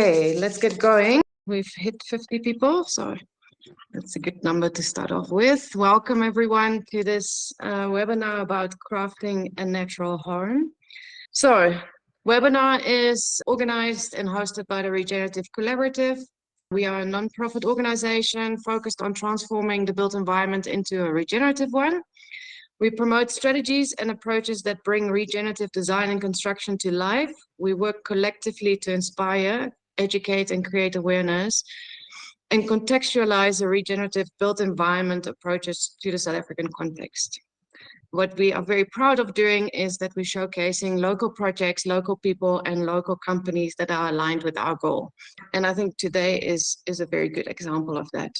Okay, let's get going. We've hit 50 people, so that's a good number to start off with. Welcome everyone to this webinar about crafting a natural home. So, webinar is organized and hosted by the Regenerative Collaborative. We are a non-profit organization focused on transforming the built environment into a regenerative one. We promote strategies and approaches that bring regenerative design and construction to life. We work collectively to inspire, educate, and create awareness, and contextualize a regenerative built environment approaches to the South African context. What we are very proud of doing is that we're showcasing local projects, local people, and local companies that are aligned with our goal. And I think today is a very good example of that.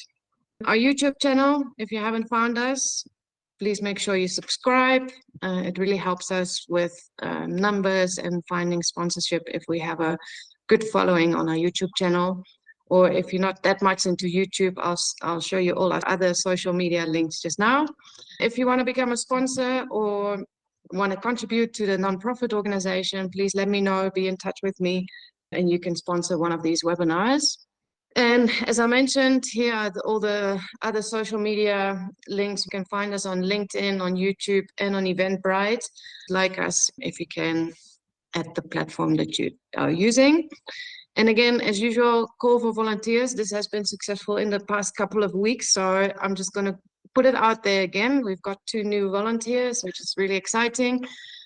Our YouTube channel, if you haven't found us, please make sure you subscribe. It really helps us with numbers and finding sponsorship if we have a good following on our YouTube channel. Or if you're not that much into YouTube, I'll show you all our other social media links just now. If you want to become a sponsor or want to contribute to the nonprofit organization, please let me know, be in touch with me, and you can sponsor one of these webinars. And as I mentioned, here are all the other social media links. You can find us on LinkedIn, on YouTube, and on Eventbrite. Like us if you can at the platform that you are using. And again, as usual, call for volunteers. This has been successful in the past couple of weeks, so I'm just going to put it out there again. We've got 2 new volunteers, which is really exciting.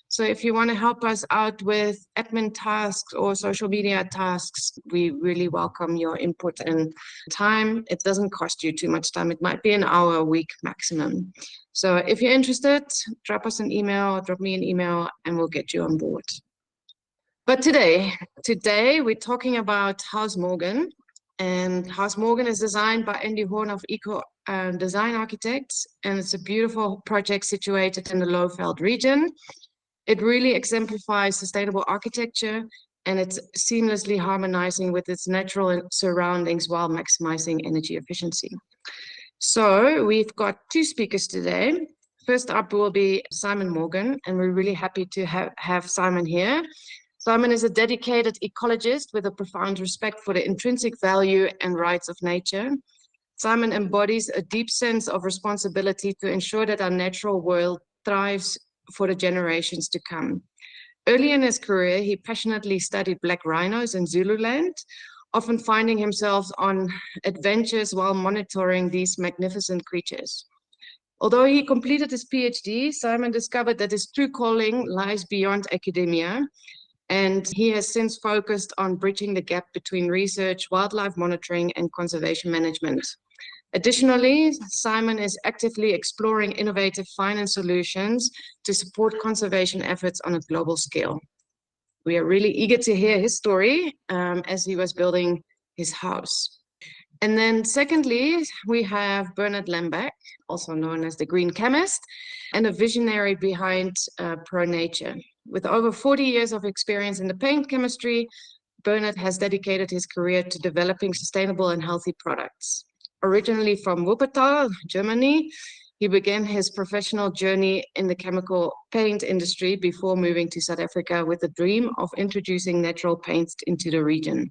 So if you want to help us out with admin tasks or social media tasks, we really welcome your input and time. It doesn't cost you too much time. It might be an hour a week maximum. So if you're interested, drop us an email, drop me an email, and we'll get you on board. But today we're talking about House Morgan. And House Morgan is designed by Andy Horn of Eco Design Architects. And it's a beautiful project situated in the Lowveld region. It really exemplifies sustainable architecture, and it's seamlessly harmonizing with its natural surroundings while maximizing energy efficiency. So we've got 2 speakers today. First up will be Simon Morgan, and we're really happy to have Simon here. Simon is a dedicated ecologist with a profound respect for the intrinsic value and rights of nature. Simon embodies a deep sense of responsibility to ensure that our natural world thrives for the generations to come. Early in his career, he passionately studied black rhinos in Zululand, often finding himself on adventures while monitoring these magnificent creatures. Although he completed his PhD, Simon discovered that his true calling lies beyond academia, and he has since focused on bridging the gap between research, wildlife monitoring, and conservation management. Additionally, Simon is actively exploring innovative finance solutions to support conservation efforts on a global scale. We are really eager to hear his story as he was building his house. And then secondly, we have Bernhard Lembeck, also known as the Green Chemist, and a visionary behind ProNature. With over 40 years of experience in the paint chemistry, Bernhard has dedicated his career to developing sustainable and healthy products. Originally from Wuppertal, Germany, he began his professional journey in the chemical paint industry before moving to South Africa with the dream of introducing natural paints into the region.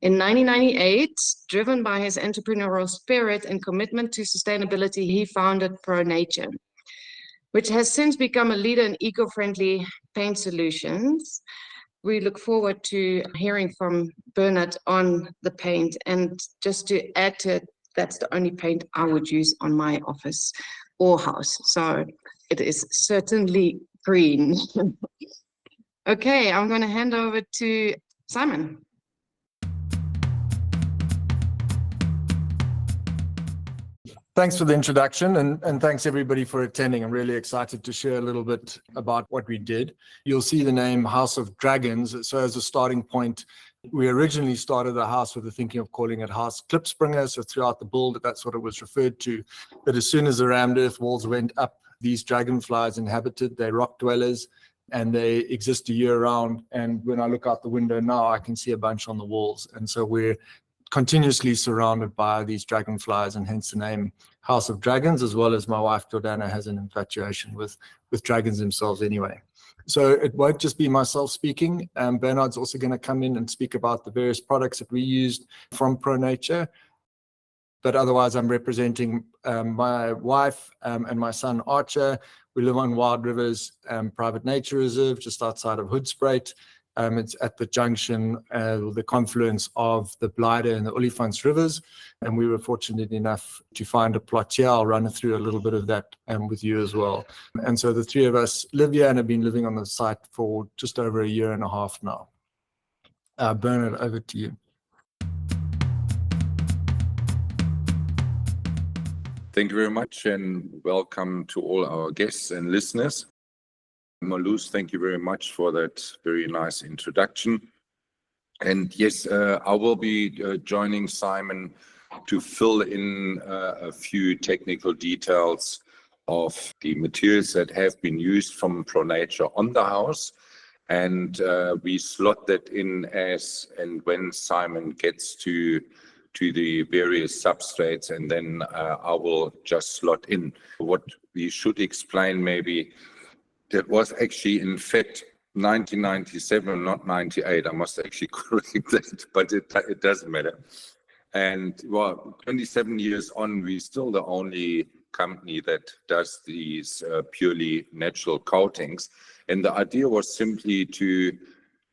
In 1998, driven by his entrepreneurial spirit and commitment to sustainability, he founded ProNature, which has since become a leader in eco-friendly paint solutions. We look forward to hearing from Bernhard on the paint. And just to add to it, that's the only paint I would use on my office or house. So it is certainly green. Okay, I'm going to hand over to Simon. Thanks for the introduction, and thanks everybody for attending. I'm really excited to share a little bit about what we did. You'll see the name House of Dragons. So as a starting point, we originally started the house with the thinking of calling it House Klipspringer. So throughout the build, that's what it was referred to. But as soon as the rammed earth walls went up, these dragonflies inhabited, they're rock dwellers, and they exist a year round. And when I look out the window now, I can see a bunch on the walls. And so we're continuously surrounded by these dragonflies, and hence the name House of Dragons, as well as my wife Jordana has an infatuation with dragons themselves anyway. So it won't just be myself speaking. Bernhard's also going to come in and speak about the various products that we used from ProNature. But otherwise, I'm representing my wife and my son, Archer. We live on Wild Rivers Private Nature Reserve, just outside of Hoedspruit. It's at the junction, the confluence of the Blyde and the Olifants rivers. And we were fortunate enough to find a plot here. I'll run through a little bit of that with you as well. And so the three of us live here and have been living on the site for just over a year and a half now. Bernhard, over to you. Thank you very much, and welcome to all our guests and listeners. Marloes, thank you very much for that very nice introduction. And yes, I will be joining Simon to fill in a few technical details of the materials that have been used from ProNature on the house. And we slot that in as and when Simon gets to the various substrates, and then I will just slot in. What we should explain maybe, that was actually in fact 1997, not 98. I must actually correct that, but it doesn't matter. And well, 27 years on, we're still the only company that does these purely natural coatings. And the idea was simply to,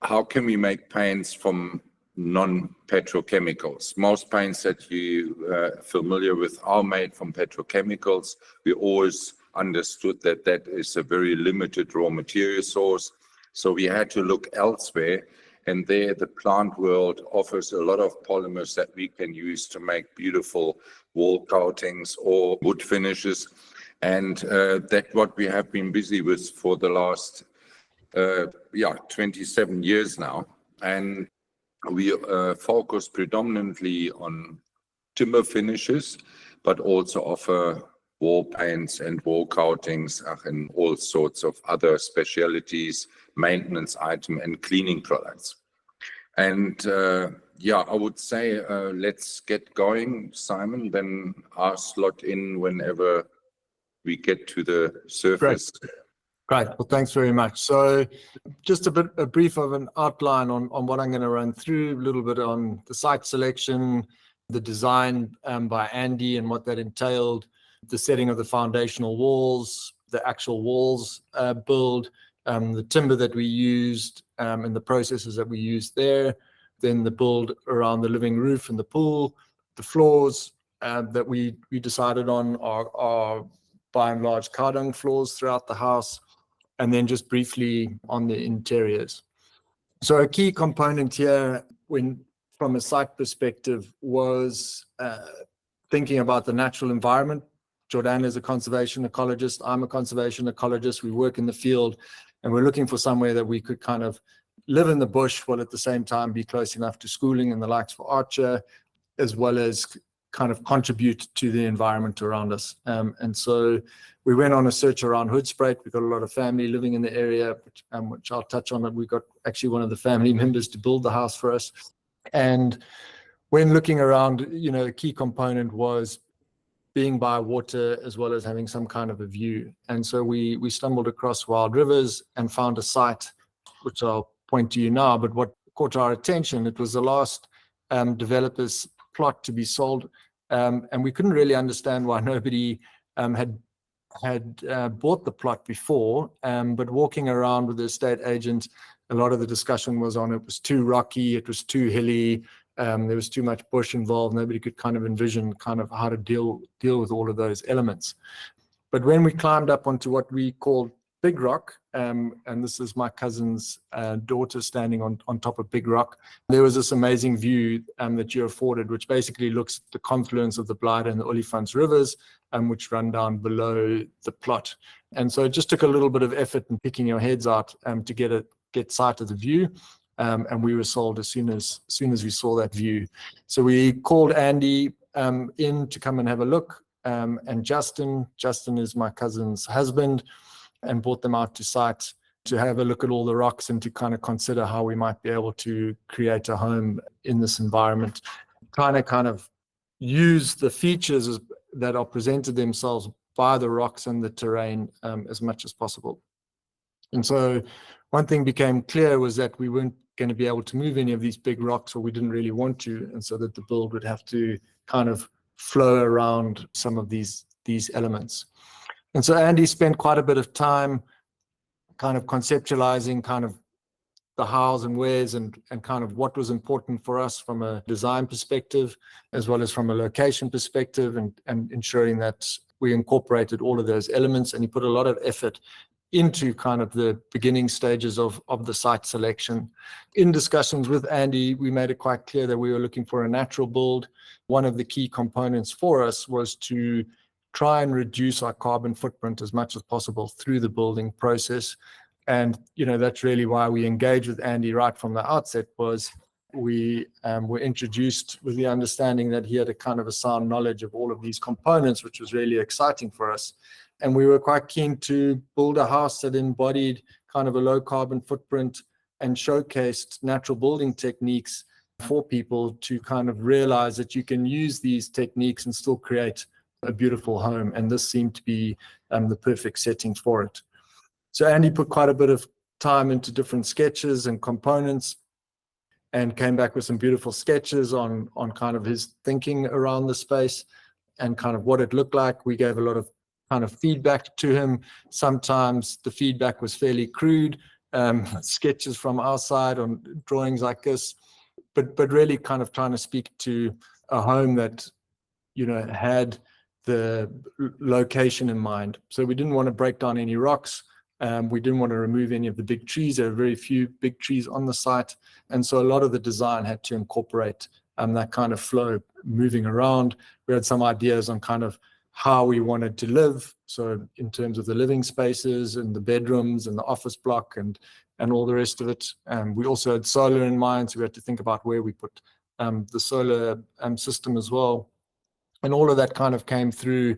how can we make paints from non-petrochemicals? Most paints that you are familiar with are made from petrochemicals. We always understood that that is a very limited raw material source. So we had to look elsewhere. And there, the plant world offers a lot of polymers that we can use to make beautiful wall coatings or wood finishes. And that's what we have been busy with for the last 27 years now. And we focus predominantly on timber finishes, but also offer wall paints and wall coatings and all sorts of other specialties, maintenance item and cleaning products. And I would say let's get going, Simon, then I'll slot in whenever we get to the surface. Great. Well, thanks very much. So just a brief of an outline on what I'm going to run through, a little bit on the site selection, the design by Andy and what that entailed, the setting of the foundational walls, the actual walls build, the timber that we used and the processes that we used there, then the build around the living roof and the pool, the floors that we decided on are by and large cow dung floors throughout the house, and then just briefly on the interiors. So a key component here, from a site perspective, was thinking about the natural environment. Jordan is a conservation ecologist. I'm a conservation ecologist. We work in the field, and we're looking for somewhere that we could kind of live in the bush while at the same time be close enough to schooling and the likes for Archer, as well as kind of contribute to the environment around us. And so we went on a search around Hoedspruit. We've got a lot of family living in the area, which I'll touch on. We got actually one of the family members to build the house for us. And when looking around, a key component was being by water as well as having some kind of a view. And so we stumbled across Wild Rivers and found a site, which I'll point to you now, but what caught our attention, it was the last developer's plot to be sold. And we couldn't really understand why nobody had bought the plot before, but walking around with the estate agent, a lot of the discussion was on it was too rocky, it was too hilly, there was too much bush involved. Nobody could kind of envision kind of how to deal with all of those elements. But when we climbed up onto what we called Big Rock, and this is my cousin's daughter standing on top of Big Rock, there was this amazing view that you're afforded, which basically looks at the confluence of the Blyde and the Olifants rivers, which run down below the plot. And so it just took a little bit of effort in picking your heads out to get sight of the view. And we were sold as soon as we saw that view. So we called Andy in to come and have a look, and Justin is my cousin's husband, and brought them out to site to have a look at all the rocks and to kind of consider how we might be able to create a home in this environment, kind of use the features that are presented themselves by the rocks and the terrain as much as possible. And so one thing became clear was that we weren't going to be able to move any of these big rocks, or we didn't really want to, and so that the build would have to kind of flow around some of these elements. And so Andy spent quite a bit of time kind of conceptualizing kind of the hows and wheres and kind of what was important for us from a design perspective, as well as from a location perspective, and ensuring that we incorporated all of those elements. And he put a lot of effort into kind of the beginning stages of the site selection. In discussions with Andy, we made it quite clear that we were looking for a natural build. One of the key components for us was to try and reduce our carbon footprint as much as possible through the building process. And, that's really why we engaged with Andy right from the outset. Was we were introduced with the understanding that he had a kind of a sound knowledge of all of these components, which was really exciting for us. And we were quite keen to build a house that embodied kind of a low carbon footprint and showcased natural building techniques for people to kind of realize that you can use these techniques and still create a beautiful home. And this seemed to be the perfect setting for it. So Andy put quite a bit of time into different sketches and components and came back with some beautiful sketches on kind of his thinking around the space and kind of what it looked like. We gave a lot of kind of feedback to him. Sometimes the feedback was fairly crude, sketches from our side on drawings like this, but really kind of trying to speak to a home that, had the location in mind. So we didn't want to break down any rocks. We didn't want to remove any of the big trees. There are very few big trees on the site. And so a lot of the design had to incorporate that kind of flow moving around. We had some ideas on kind of how we wanted to live. So in terms of the living spaces and the bedrooms and the office block and all the rest of it. We also had solar in mind. So we had to think about where we put the solar system as well. And all of that kind of came through,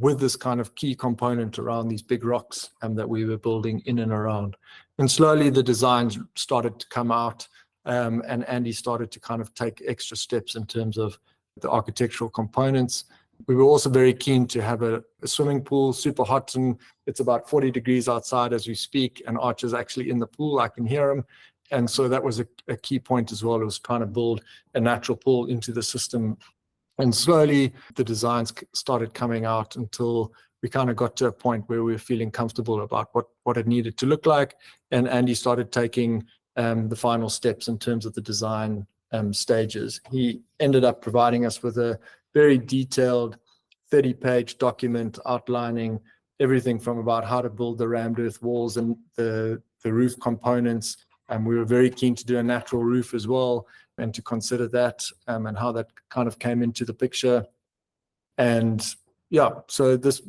with this kind of key component around these big rocks that we were building in and around. And slowly the designs started to come out, and Andy started to kind of take extra steps in terms of the architectural components. We were also very keen to have a swimming pool, super hot, and it's about 40 degrees outside as we speak, and Archer's actually in the pool. I can hear him. And so that was a key point as well. It was trying to build a natural pool into the system. And slowly the designs started coming out until we kind of got to a point where we were feeling comfortable about what it needed to look like. And Andy started taking the final steps in terms of the design stages. He ended up providing us with a very detailed 30-page document outlining everything from about how to build the rammed earth walls and the roof components. And we were very keen to do a natural roof as well, and to consider that and how that kind of came into the picture. And so this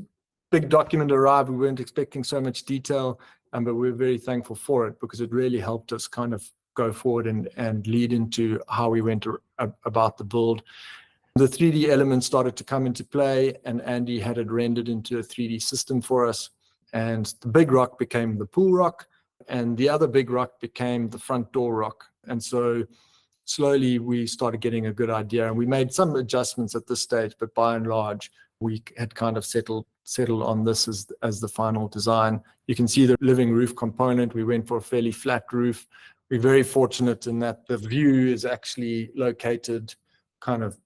big document arrived. We weren't expecting so much detail, but we were very thankful for it because it really helped us kind of go forward and lead into how we went about the build. The 3D elements started to come into play, and Andy had it rendered into a 3D system for us. And the big rock became the pool rock, and the other big rock became the front door rock. And so slowly we started getting a good idea, and we made some adjustments at this stage, but by and large, we had kind of settled on this as the final design. You can see the living roof component. We went for a fairly flat roof. We're very fortunate in that the view is actually located kind of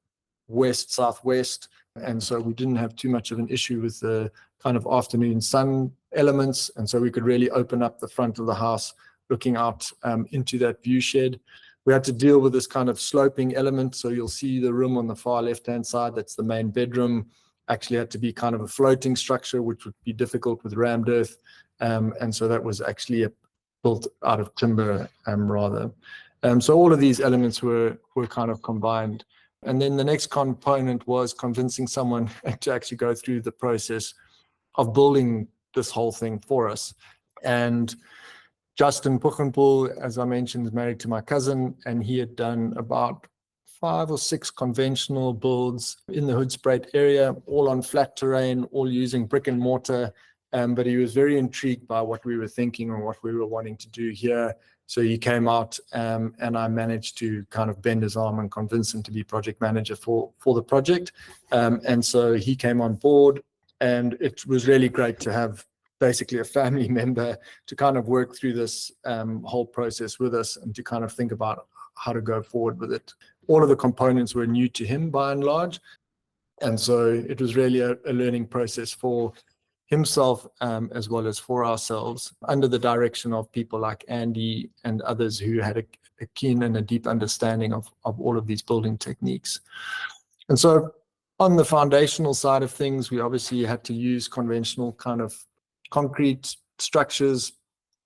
west-southwest, and so we didn't have too much of an issue with the kind of afternoon sun elements, and so we could really open up the front of the house looking out into that view shed. We had to deal with this kind of sloping element, so you'll see the room on the far left-hand side, that's the main bedroom, actually had to be kind of a floating structure, which would be difficult with rammed earth, and so that was actually built out of timber rather. So all of these elements were kind of combined. And then the next component was convincing someone to actually go through the process of building this whole thing for us. And Justin Puchenpoel, as I mentioned, is married to my cousin, and he had done about 5 or 6 conventional builds in the Hoedspruit area, all on flat terrain, all using brick and mortar. But he was very intrigued by what we were thinking and what we were wanting to do here. So he came out and I managed to kind of bend his arm and convince him to be project manager for the project. And so he came on board, and it was really great to have basically a family member to kind of work through this whole process with us and to kind of think about how to go forward with it. All of the components were new to him by and large. And so it was really a learning process for himself as well as for ourselves, under the direction of people like Andy and others who had a keen and a deep understanding of all of these building techniques. And so on the foundational side of things, we obviously had to use conventional kind of concrete structures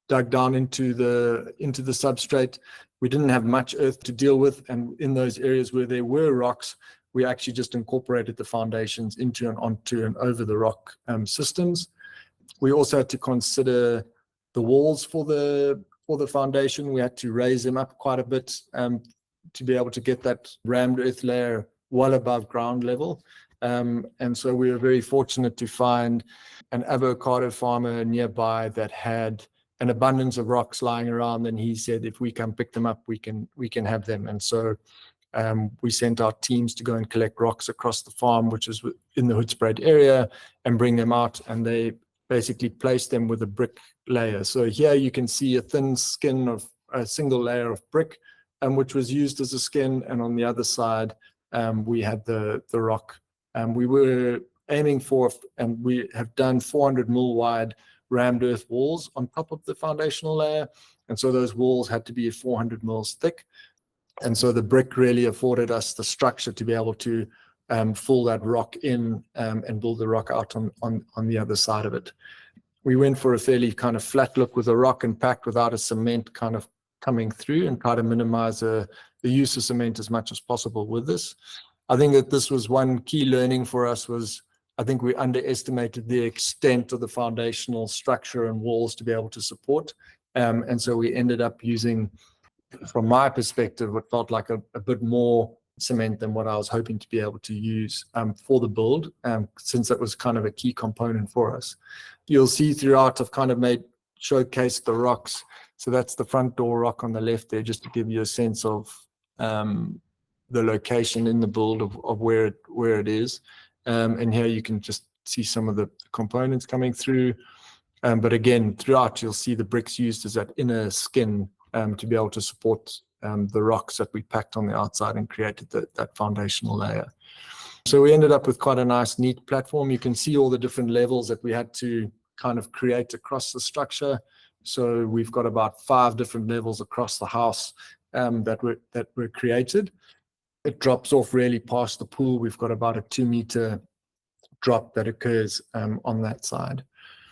dug down into the substrate. We didn't have much earth to deal with, and in those areas where there were rocks, we actually just incorporated the foundations into and onto and over the rock systems. We also had to consider the walls for the foundation. We had to raise them up quite a bit to be able to get that rammed earth layer well above ground level. And so we were very fortunate to find an avocado farmer nearby that had an abundance of rocks lying around, and he said, if we come pick them up, we can have them. And so we sent our teams to go and collect rocks across the farm, which is in the Hoedspruit area, and bring them out, and they basically placed them with a brick layer. So here you can see a thin skin of a single layer of brick, which was used as a skin, and on the other side we had the rock. We were aiming for, and we have done 400 mil wide rammed earth walls on top of the foundational layer, and so those walls had to be 400 mils thick. And so the brick really afforded us the structure to be able to fill that rock in and build the rock out on the other side of it. We went for a fairly kind of flat look with a rock and packed without a cement kind of coming through, and try to minimize the use of cement as much as possible with this. I think that this was one key learning for us. I think we underestimated the extent of the foundational structure and walls to be able to support. And so we ended up using, from my perspective, what felt like a bit more cement than what I was hoping to be able to use for the build, since that was kind of a key component for us. You'll see throughout I've kind of showcased the rocks. So that's the front door rock on the left there, just to give you a sense of the location in the build of where it is. And here you can just see some of the components coming through. But again, throughout you'll see the bricks used as that inner skin to be able to support the rocks that we packed on the outside and created that foundational layer. So we ended up with quite a nice, neat platform. You can see all the different levels that we had to kind of create across the structure. So we've got about 5 different levels across the house that were created. It drops off really past the pool. We've got about a 2-meter drop that occurs on that side.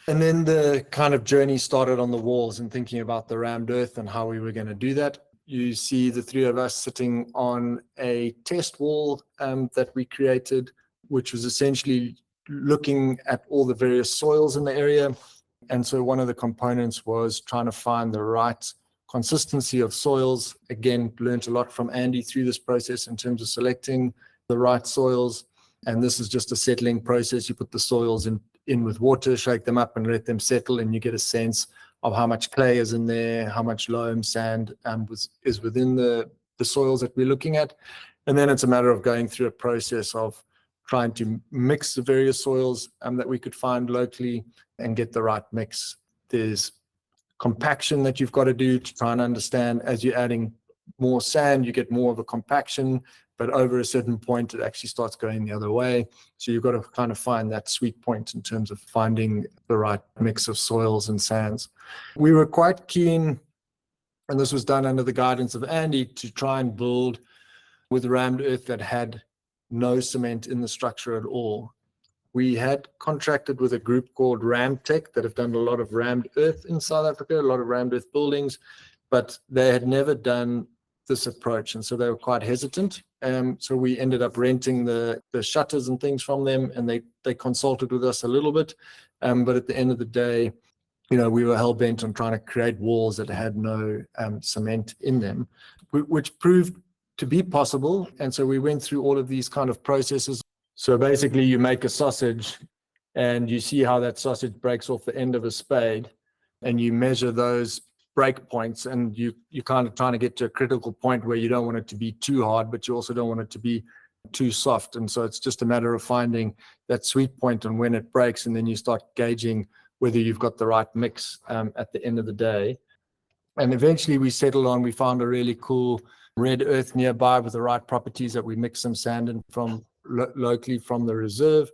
And then the kind of journey started on the walls and thinking about the rammed earth and how we were going to do that. You see the 3 of us sitting on a test wall that we created, which was essentially looking at all the various soils in the area. And so one of the components was trying to find the right consistency of soils. Again, learned a lot from Andy through this process in terms of selecting the right soils. And this is just a settling process. You put the soils in with water, shake them up and let them settle, and you get a sense of how much clay is in there, how much loam sand is within the soils that we're looking at. And then it's a matter of going through a process of trying to mix the various soils that we could find locally and get the right mix. There's compaction that you've got to do to try and understand, as you're adding more sand, you get more of a compaction, but over a certain point, it actually starts going the other way. So you've got to kind of find that sweet point in terms of finding the right mix of soils and sands. We were quite keen, and this was done under the guidance of Andy, to try and build with rammed earth that had no cement in the structure at all. We had contracted with a group called Ramtech that have done a lot of rammed earth in South Africa, a lot of rammed earth buildings, but they had never done this approach, and so they were quite hesitant. So we ended up renting the shutters and things from them, and they consulted with us a little bit, but at the end of the day, we were hell-bent on trying to create walls that had no cement in them, which proved to be possible. And so we went through all of these kind of processes. So basically you make a sausage and you see how that sausage breaks off the end of a spade, and you measure those break points, and you kind of trying to get to a critical point where you don't want it to be too hard, but you also don't want it to be too soft. And so it's just a matter of finding that sweet point and when it breaks, and then you start gauging whether you've got the right mix at the end of the day. And eventually we settled on, we found a really cool red earth nearby with the right properties that we mixed some sand in from locally from the reserve,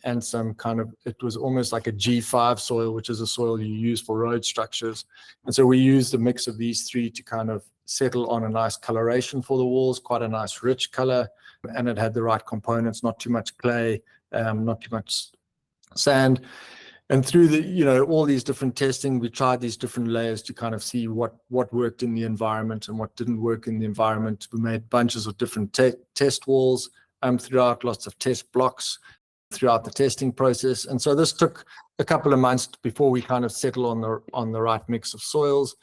and some kind of, it was almost like a G5 soil, which is a soil you use for road structures. And so we used a mix of these three to kind of settle on a nice coloration for the walls, quite a nice rich color, and it had the right components, not too much clay, not too much sand. And through the, all these different testing, we tried these different layers to kind of see what worked in the environment and what didn't work in the environment. We made bunches of different test walls throughout, lots of test blocks throughout the testing process. And so this took a couple of months before we kind of settle on the right mix of soils.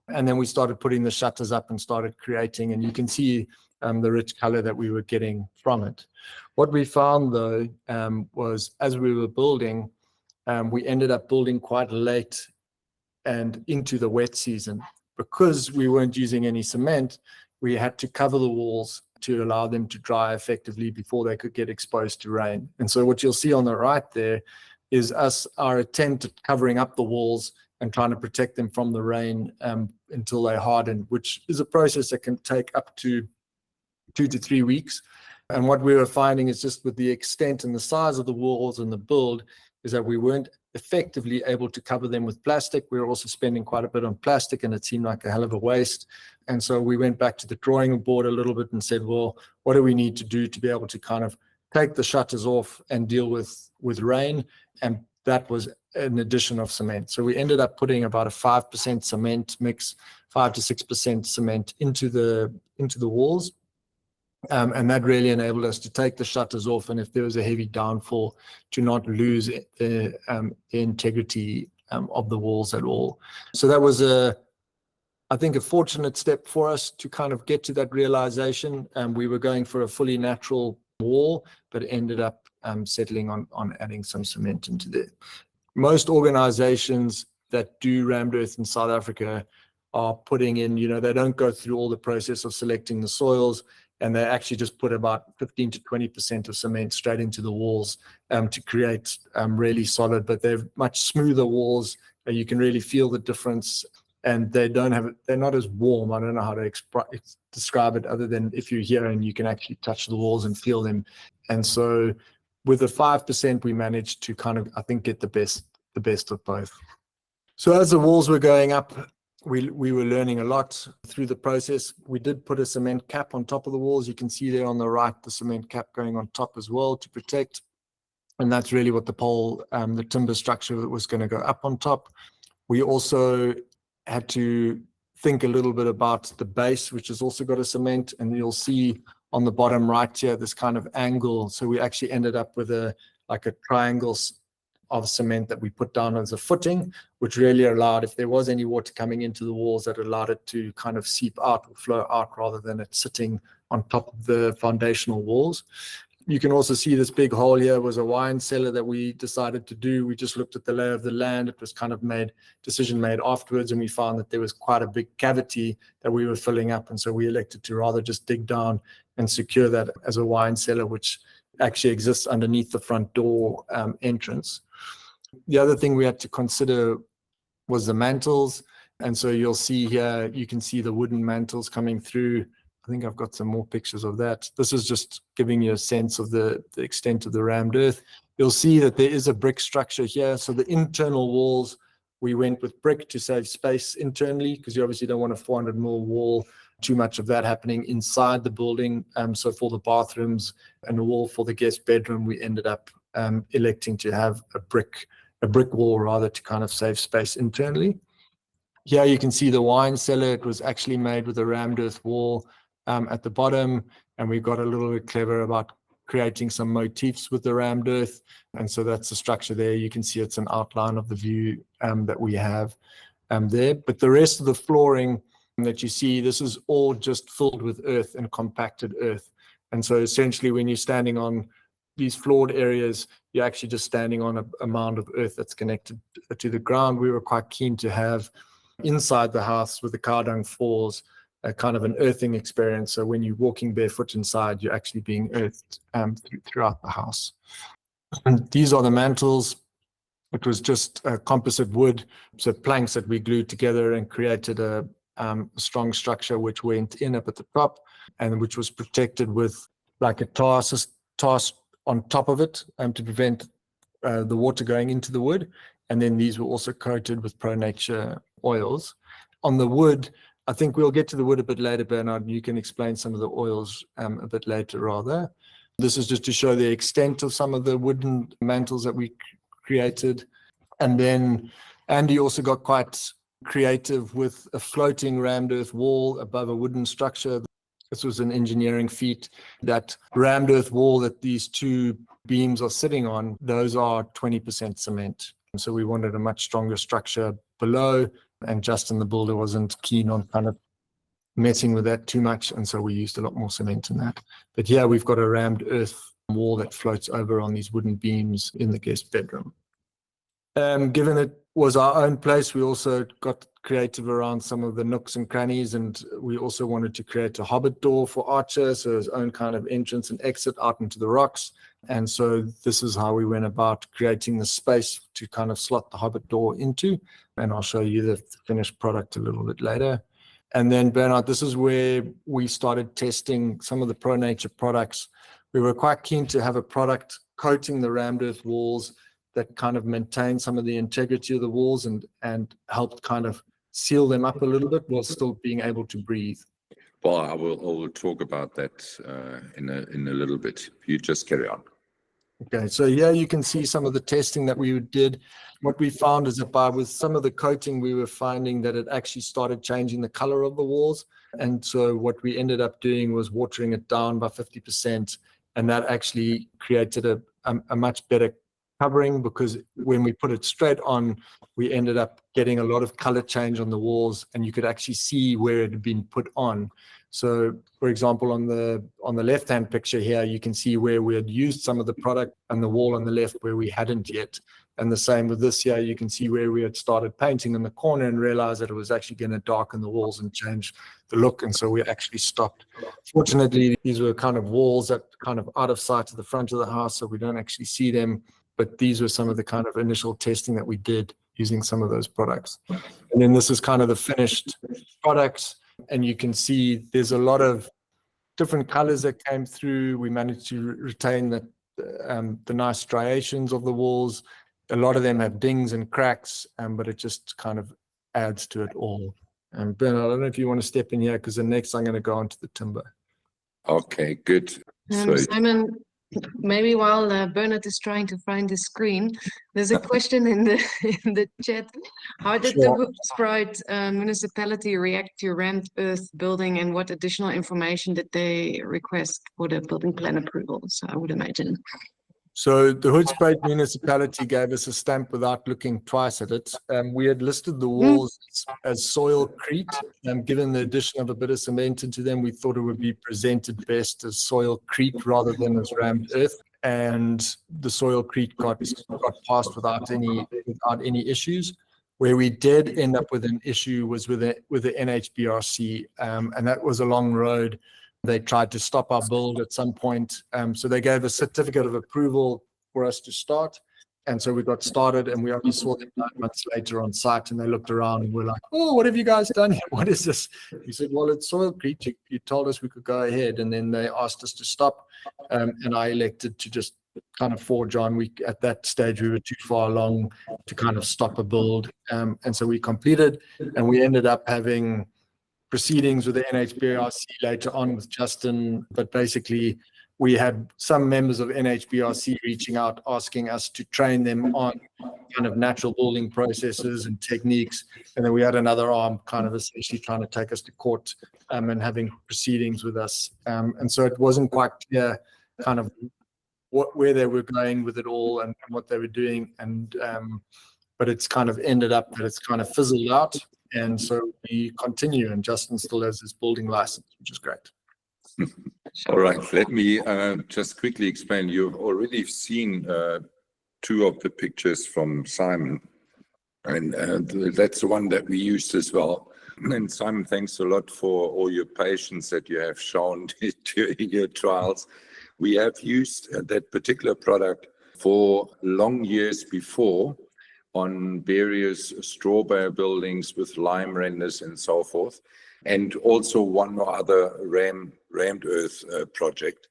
And then we started putting the shutters up and started creating, and you can see the rich color that we were getting from it. What we found though was as we were building, we ended up building quite late and into the wet season. Because we weren't using any cement, we had to cover the walls to allow them to dry effectively before they could get exposed to rain. And so what you'll see on the right there is our attempt at covering up the walls and trying to protect them from the rain until they harden, which is a process that can take up to 2 to 3 weeks. And what we were finding is just with the extent and the size of the walls and the build is that we weren't effectively able to cover them with plastic. We were also spending quite a bit on plastic, and it seemed like a hell of a waste. And so we went back to the drawing board a little bit and said, well, what do we need to do to be able to kind of take the shutters off and deal with rain? And that was an addition of cement. So we ended up putting about a 5% cement mix, 5 to 6% cement into the walls. And that really enabled us to take the shutters off, and if there was a heavy downfall, to not lose the integrity of the walls at all. So that was I think a fortunate step for us to kind of get to that realization. We were going for a fully natural wall, but ended up settling on adding some cement into there. Most organizations that do rammed earth in South Africa are putting in, they don't go through all the process of selecting the soils, and they actually just put about 15 to 20% of cement straight into the walls to create really solid, but they're much smoother walls. You can really feel the difference, and they're not as warm. I don't know how to describe it other than if you're here and you can actually touch the walls and feel them. And so with the 5%, we managed to kind of, I think, get the best of both. So as the walls were going up, we were learning a lot through the process. We did put a cement cap on top of the walls. You can see there on the right, the cement cap going on top as well to protect. And that's really what the pole, the timber structure that was going to go up on top. We also had to think a little bit about the base, which has also got a cement. And you'll see on the bottom right here, this kind of angle. So we actually ended up with a triangle of cement that we put down as a footing, which really allowed, if there was any water coming into the walls, that allowed it to kind of seep out or flow out rather than it sitting on top of the foundational walls. You can also see this big hole here was a wine cellar that we decided to do. We just looked at the lay of the land. It was kind of decision made afterwards, and we found that there was quite a big cavity that we were filling up. And so we elected to rather just dig down and secure that as a wine cellar, which actually exists underneath the front door entrance. The other thing we had to consider was the mantles. And so you'll see here, you can see the wooden mantles coming through. I think I've got some more pictures of that. This is just giving you a sense of the extent of the rammed earth. You'll see that there is a brick structure here. So the internal walls, we went with brick to save space internally, because you obviously don't want a 400 mil wall, too much of that happening inside the building. So for the bathrooms and the wall for the guest bedroom, we ended up electing to have a brick wall rather, to kind of save space internally. Here you can see the wine cellar. It was actually made with a rammed earth wall at the bottom, and we got a little bit clever about creating some motifs with the rammed earth. And so that's the structure there. You can see it's an outline of the view that we have there. But the rest of the flooring that you see, this is all just filled with earth and compacted earth. And so essentially when you're standing on these floored areas, you're actually just standing on a mound of earth that's connected to the ground. We were quite keen to have inside the house with the cow dung floors a kind of an earthing experience. So when you're walking barefoot inside, you're actually being earthed throughout the house. And these are the mantles. It was just composite wood, so planks that we glued together and created a strong structure which went in up at the top and which was protected with like a tar on top of it to prevent the water going into the wood. And then these were also coated with ProNature oils. On the wood, I think we'll get to the wood a bit later, Bernhard. You can explain some of the oils a bit later rather. This is just to show the extent of some of the wooden mantles that we created. And then Andy also got quite creative with a floating rammed earth wall above a wooden structure. This was an engineering feat. That rammed earth wall that these two beams are sitting on, those are 20% cement. So we wanted a much stronger structure below, and Justin, the builder, wasn't keen on kind of messing with that too much, and so we used a lot more cement in that. But here we've got a rammed earth wall that floats over on these wooden beams in the guest bedroom. Given it was our own place, we also got creative around some of the nooks and crannies, and we also wanted to create a hobbit door for Archer, so his own kind of entrance and exit out into the rocks. And so this is how we went about creating the space to kind of slot the hobbit door into, and I'll show you the finished product a little bit later. And then Bernhard, this is where we started testing some of the ProNature products. We were quite keen to have a product coating the rammed earth walls that kind of maintain some of the integrity of the walls and helped kind of seal them up a little bit while still being able to breathe. Well, I will talk about that in a little bit. You just carry on. Okay, so here you can see some of the testing that we did. What we found is that with some of the coating, we were finding that it actually started changing the color of the walls. And so what we ended up doing was watering it down by 50%. And that actually created a much better covering, because when we put it straight on, we ended up getting a lot of color change on the walls, and you could actually see where it had been put on. So, for example, on the left-hand picture here, you can see where we had used some of the product, and the wall on the left where we hadn't yet. And the same with this here, you can see where we had started painting in the corner and realized that it was actually going to darken the walls and change the look. And so we actually stopped. Fortunately, these were kind of walls that kind of out of sight of the front of the house, so we don't actually see them. But these were some of the kind of initial testing that we did using some of those products. And then this is kind of the finished products. And you can see there's a lot of different colors that came through. We managed to retain the nice striations of the walls. A lot of them have dings and cracks, but it just kind of adds to it all. And Bernhard, I don't know if you want to step in here, because the next I'm going to go on to the timber. Okay, good. Simon, maybe while Bernhard is trying to find the screen, there's a question in the chat. How did the Hoogstraat municipality react to rammed earth building, and what additional information did they request for the building plan approval? So I would imagine. So the Hoogstraat municipality gave us a stamp without looking twice at it. We had listed the walls as soilcrete. Given the addition of a bit of cement into them, we thought it would be presented best as soilcrete rather than as rammed earth. And the soilcrete got passed without any issues. Where we did end up with an issue was with the NHBRC, and that was a long road. They tried to stop our build at some point. So they gave a certificate of approval for us to start. And so we got started, and we only saw them 9 months later on site, and they looked around and were like, "Oh, what have you guys done here? What is this?" We said, "Well, it's soilcrete. You told us we could go ahead." And then they asked us to stop. And I elected to just kind of forge on. At that stage, we were too far along to kind of stop a build. And so we completed, and we ended up having proceedings with the NHBRC later on with Justin, but basically we had some members of NHBRC reaching out, asking us to train them on kind of natural building processes and techniques. And then we had another arm kind of essentially trying to take us to court and having proceedings with us. And so it wasn't quite clear kind of where they were going with it all and what they were doing. And but it's kind of ended up that it's kind of fizzled out. And so we continue, and Justin still has his building license, which is great. All right, let me just quickly explain. You've already seen two of the pictures from Simon, and that's the one that we used as well. And Simon, thanks a lot for all your patience that you have shown during your trials. We have used that particular product for long years before on various strawberry buildings with lime renders and so forth, and also one or other rammed earth project.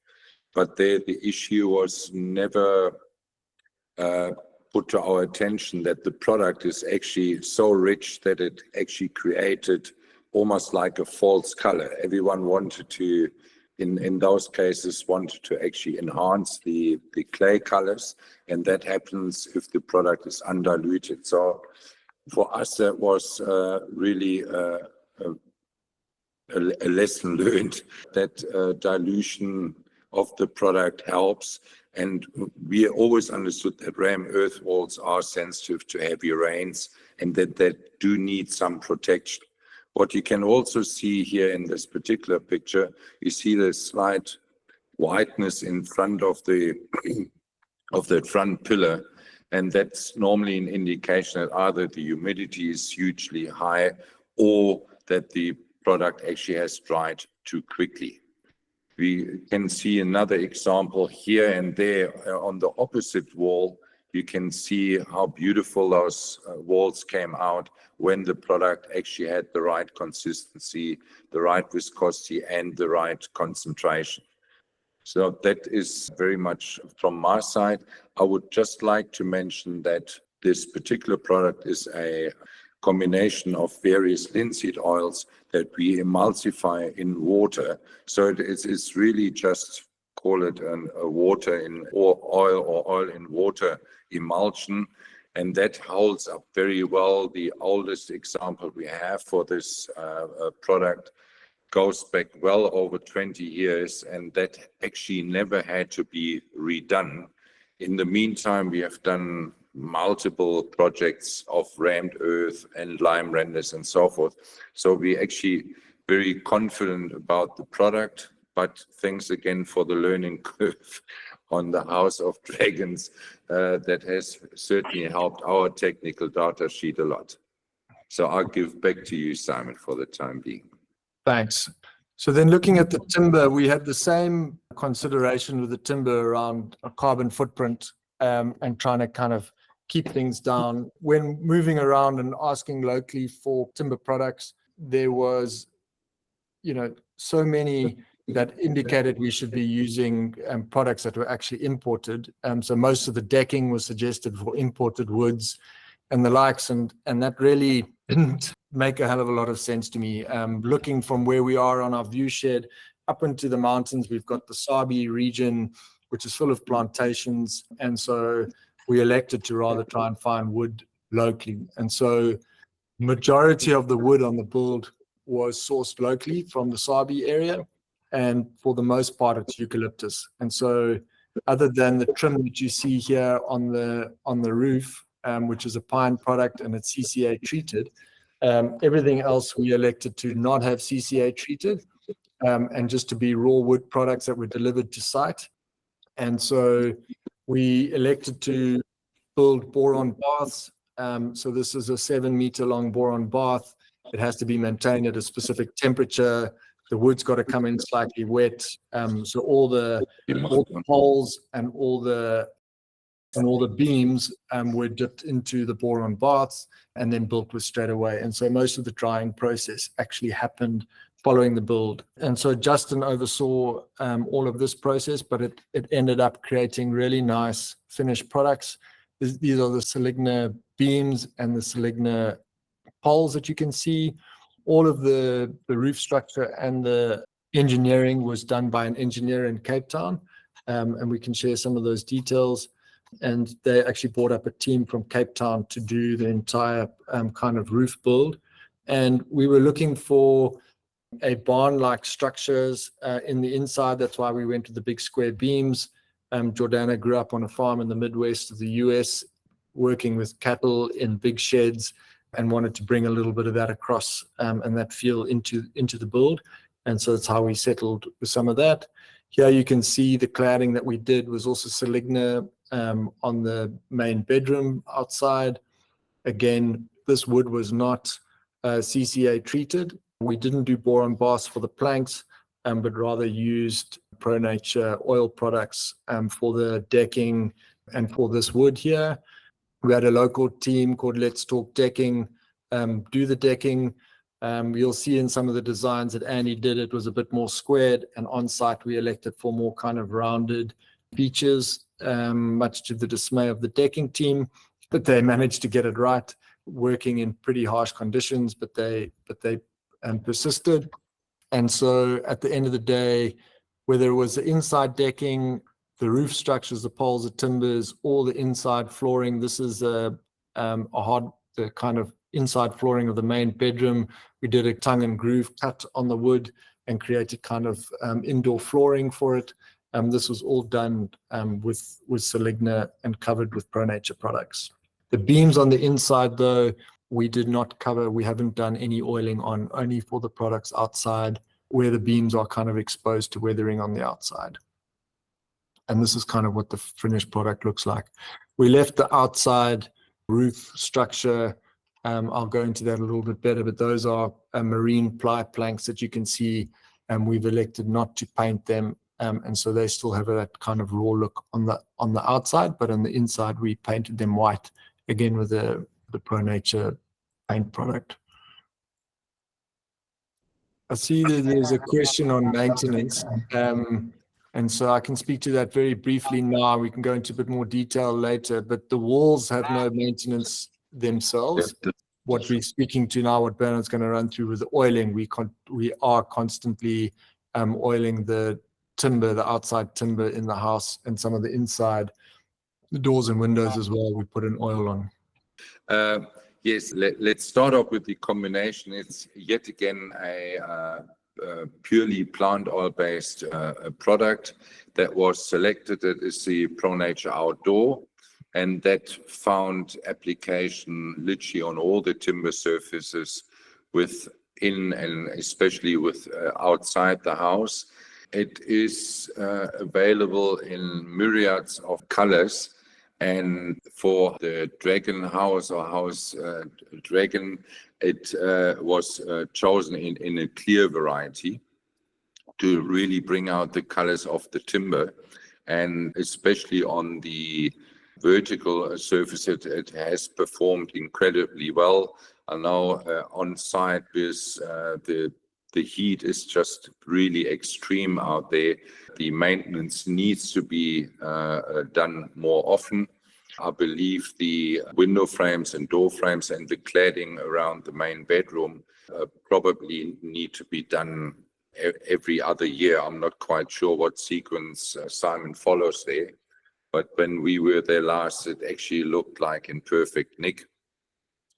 But there the issue was never put to our attention that the product is actually so rich that it actually created almost like a false color. Everyone wanted to, in those cases, wanted to actually enhance the clay colors, and that happens if the product is undiluted. So for us, that was really a lesson learned that dilution of the product helps. And we always understood that ram earth walls are sensitive to heavy rains and that they do need some protection. What you can also see here in this particular picture, you see the slight whiteness in front of the front pillar, and that's normally an indication that either the humidity is hugely high or that the product actually has dried too quickly. We can see another example here and there on the opposite wall. You can see how beautiful those walls came out when the product actually had the right consistency, the right viscosity, and the right concentration. So that is very much from my side. I would just like to mention that this particular product is a combination of various linseed oils that we emulsify in water. So it's really just, call it a water in or oil in water emulsion, and that holds up very well. The oldest example we have for this product goes back well over 20 years, and that actually never had to be redone. In the meantime, we have done multiple projects of rammed earth and lime renders and so forth. So we're actually very confident about the product, but thanks again for the learning curve on the House of Dragons. That has certainly helped our technical data sheet a lot. So I'll give back to you, Simon, for the time being. Thanks. So then looking at the timber, we had the same consideration with the timber around a carbon footprint and trying to kind of keep things down. When moving around and asking locally for timber products, there was, so many that indicated we should be using products that were actually imported. So most of the decking was suggested for imported woods and the likes, and that really didn't make a hell of a lot of sense to me. Looking from where we are on our view shed up into the mountains, we've got the Sabi region, which is full of plantations, and so we elected to rather try and find wood locally. And so majority of the wood on the build was sourced locally from the Sabi area, and for the most part it's eucalyptus. And so other than the trim that you see here on the roof, which is a pine product and it's CCA treated, everything else we elected to not have CCA treated, and just to be raw wood products that were delivered to site. And so we elected to build boron baths. So this is a 7-meter long boron bath. It has to be maintained at a specific temperature. The wood's got to come in slightly wet. So all the poles and all the beams were dipped into the boron baths and then built with straight away. And so most of the drying process actually happened following the build. And so Justin oversaw all of this process, but it ended up creating really nice finished products. These are the Seligna beams and the Seligna poles that you can see. All of the roof structure and the engineering was done by an engineer in Cape Town, and we can share some of those details. And they actually brought up a team from Cape Town to do the entire kind of roof build. And we were looking for a barn-like structures in the inside. That's why we went to the big square beams. Jordana grew up on a farm in the Midwest of the US, working with cattle in big sheds, and wanted to bring a little bit of that across and that feel into the build. And so that's how we settled with some of that. Here you can see the cladding that we did was also Seligna on the main bedroom outside. Again, this wood was not CCA treated. We didn't do boron baths for the planks, but rather used ProNature oil products for the decking and for this wood here. We had a local team called Let's Talk Decking do the decking. You'll see in some of the designs that Andy did, it was a bit more squared, and on site we elected for more kind of rounded features, much to the dismay of the decking team, but they managed to get it right, working in pretty harsh conditions, but they persisted. And so at the end of the day, whether it was the inside decking, the roof structures, the poles, the timbers, or the inside flooring, this is the kind of inside flooring of the main bedroom. We did a tongue and groove cut on the wood and created kind of indoor flooring for it. This was all done with Seligna and covered with ProNature products. The beams on the inside, though, we did not cover. We haven't done any oiling on, only for the products outside where the beams are kind of exposed to weathering on the outside. And this is kind of what the finished product looks like. We left the outside roof structure. I'll go into that a little bit better, but those are marine ply planks that you can see, and we've elected not to paint them. And so they still have that kind of raw look on the outside, but on the inside we painted them white, again with the ProNature paint product. I see that there's a question on maintenance, and so I can speak to that very briefly now. We can go into a bit more detail later, but the walls have no maintenance themselves. What we're speaking to now, what Bernhard's going to run through with the oiling, we are constantly oiling the timber, the outside timber in the house, and some of the inside, the doors and windows as well, we put an oil on. Yes, let's start off with the combination. It's yet again a purely plant oil-based product that was selected. That is the ProNature Outdoor, and that found application literally on all the timber surfaces within and especially with outside the house. It is available in myriads of colors. And for the dragon house or house dragon, it was chosen in a clear variety to really bring out the colors of the timber. And especially on the vertical surface, it has performed incredibly well. And now on site, with the heat is just really extreme out there. The maintenance needs to be done more often. I believe the window frames and door frames and the cladding around the main bedroom probably need to be done every other year. I'm not quite sure what sequence Simon follows there, but when we were there last, it actually looked like in perfect nick.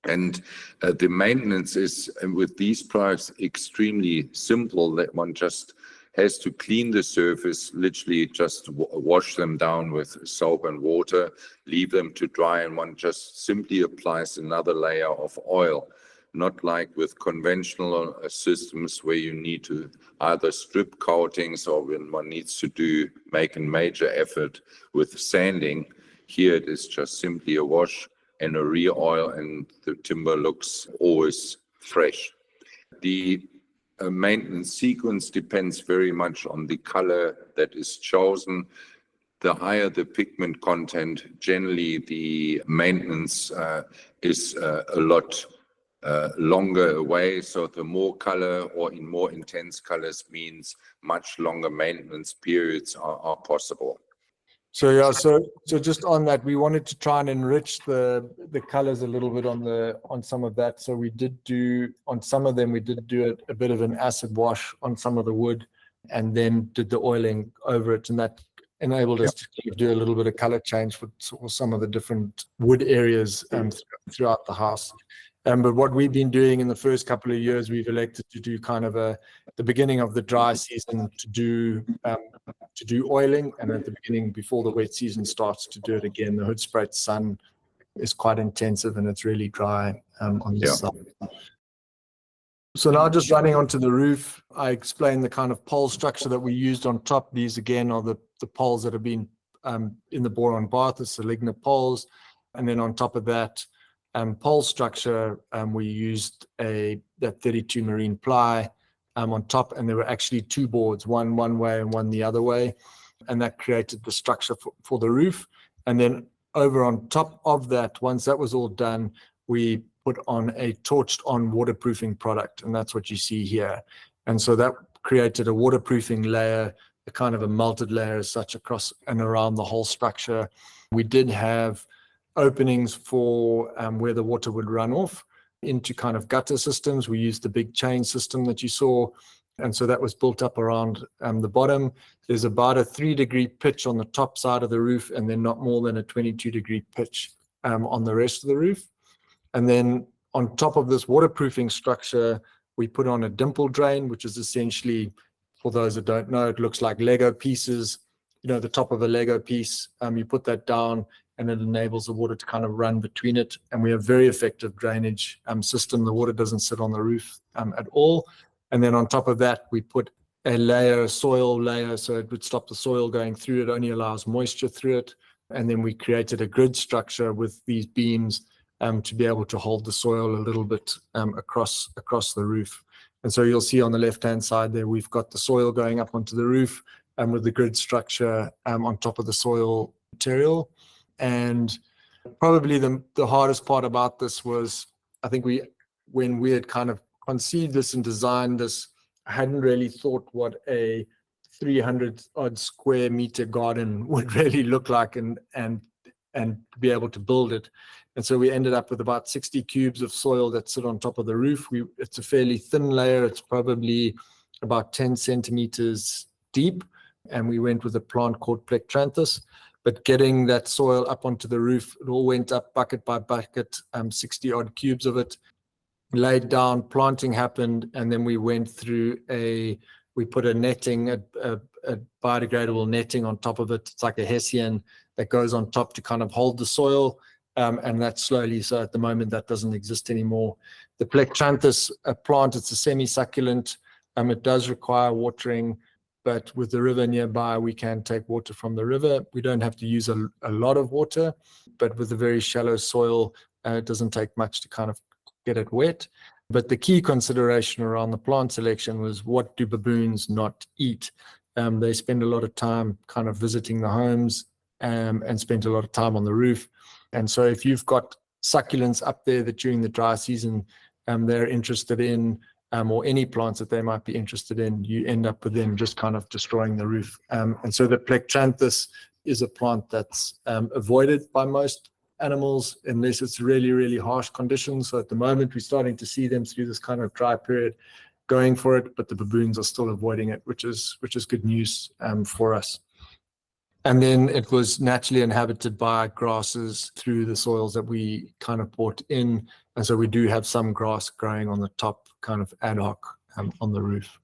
And the maintenance is, with these products, extremely simple, that one just has to clean the surface, literally just wash them down with soap and water, leave them to dry, and one just simply applies another layer of oil. Not like with conventional systems where you need to either strip coatings or when one needs to make a major effort with sanding. Here it is just simply a wash and a re-oil, and the timber looks always fresh. The maintenance sequence depends very much on the color that is chosen. The higher the pigment content, generally the maintenance is a lot longer away. So the more color or in more intense colors means much longer maintenance periods are possible. So yeah, so just on that, we wanted to try and enrich the colors a little bit on some of that. So we did do, on some of them, we did do a bit of an acid wash on some of the wood, and then did the oiling over it, and that enabled us to do a little bit of color change for some of the different wood areas throughout the house. But what we've been doing in the first couple of years, we've elected to do kind of the beginning of the dry season to do oiling, and at the beginning, before the wet season starts, to do it again. The Hoedspruit sun is quite intensive and it's really dry on this side. So now just running onto the roof, I explained the kind of pole structure that we used on top. These again are the poles that have been in the boron bath, the Seligna poles. And then on top of that, pole structure, we used that 32 marine ply on top, and there were actually two boards, one way and one the other way, and that created the structure for the roof. And then over on top of that, once that was all done, we put on a torched on waterproofing product, and that's what you see here. And so that created a waterproofing layer, a kind of a melted layer as such across and around the whole structure. We did have openings for where the water would run off into kind of gutter systems. We used the big chain system that you saw, and so that was built up around the bottom. There's about a 3-degree pitch on the top side of the roof, and then not more than a 22-degree pitch on the rest of the roof. And then on top of this waterproofing structure, we put on a dimple drain, which is essentially, for those that don't know, it looks like Lego pieces, the top of a Lego piece. You put that down, and it enables the water to kind of run between it. And we have very effective drainage system. The water doesn't sit on the roof at all. And then on top of that, we put a soil layer, so it would stop the soil going through. It only allows moisture through it. And then we created a grid structure with these beams to be able to hold the soil a little bit across the roof. And so you'll see on the left-hand side there, we've got the soil going up onto the roof and with the grid structure on top of the soil material. And probably the hardest part about this was, I think when we had kind of conceived this and designed this, I hadn't really thought what a 300 odd square meter garden would really look like and be able to build it. And so we ended up with about 60 cubes of soil that sit on top of the roof. It's a fairly thin layer. It's probably about 10 centimeters deep. And we went with a plant called plectranthus. But getting that soil up onto the roof, it all went up bucket by bucket, 60 odd cubes of it, laid down, planting happened, and then we went through we put a netting, a biodegradable netting on top of it. It's like a hessian that goes on top to kind of hold the soil, and that slowly, so at the moment that doesn't exist anymore. The plectranthus plant, it's a semi-succulent, it does require watering, but with the river nearby, we can take water from the river. We don't have to use a lot of water, but with a very shallow soil, it doesn't take much to kind of get it wet. But the key consideration around the plant selection was, what do baboons not eat? They spend a lot of time kind of visiting the homes and spend a lot of time on the roof. And so if you've got succulents up there that during the dry season they're interested in, or any plants that they might be interested in, you end up with them just kind of destroying the roof. And so the plectranthus is a plant that's avoided by most animals unless it's really, really harsh conditions. So at the moment, we're starting to see them through this kind of dry period going for it, but the baboons are still avoiding it, which is good news for us. And then it was naturally inhabited by grasses through the soils that we kind of brought in. And so we do have some grass growing on the top, kind of ad hoc on the roof.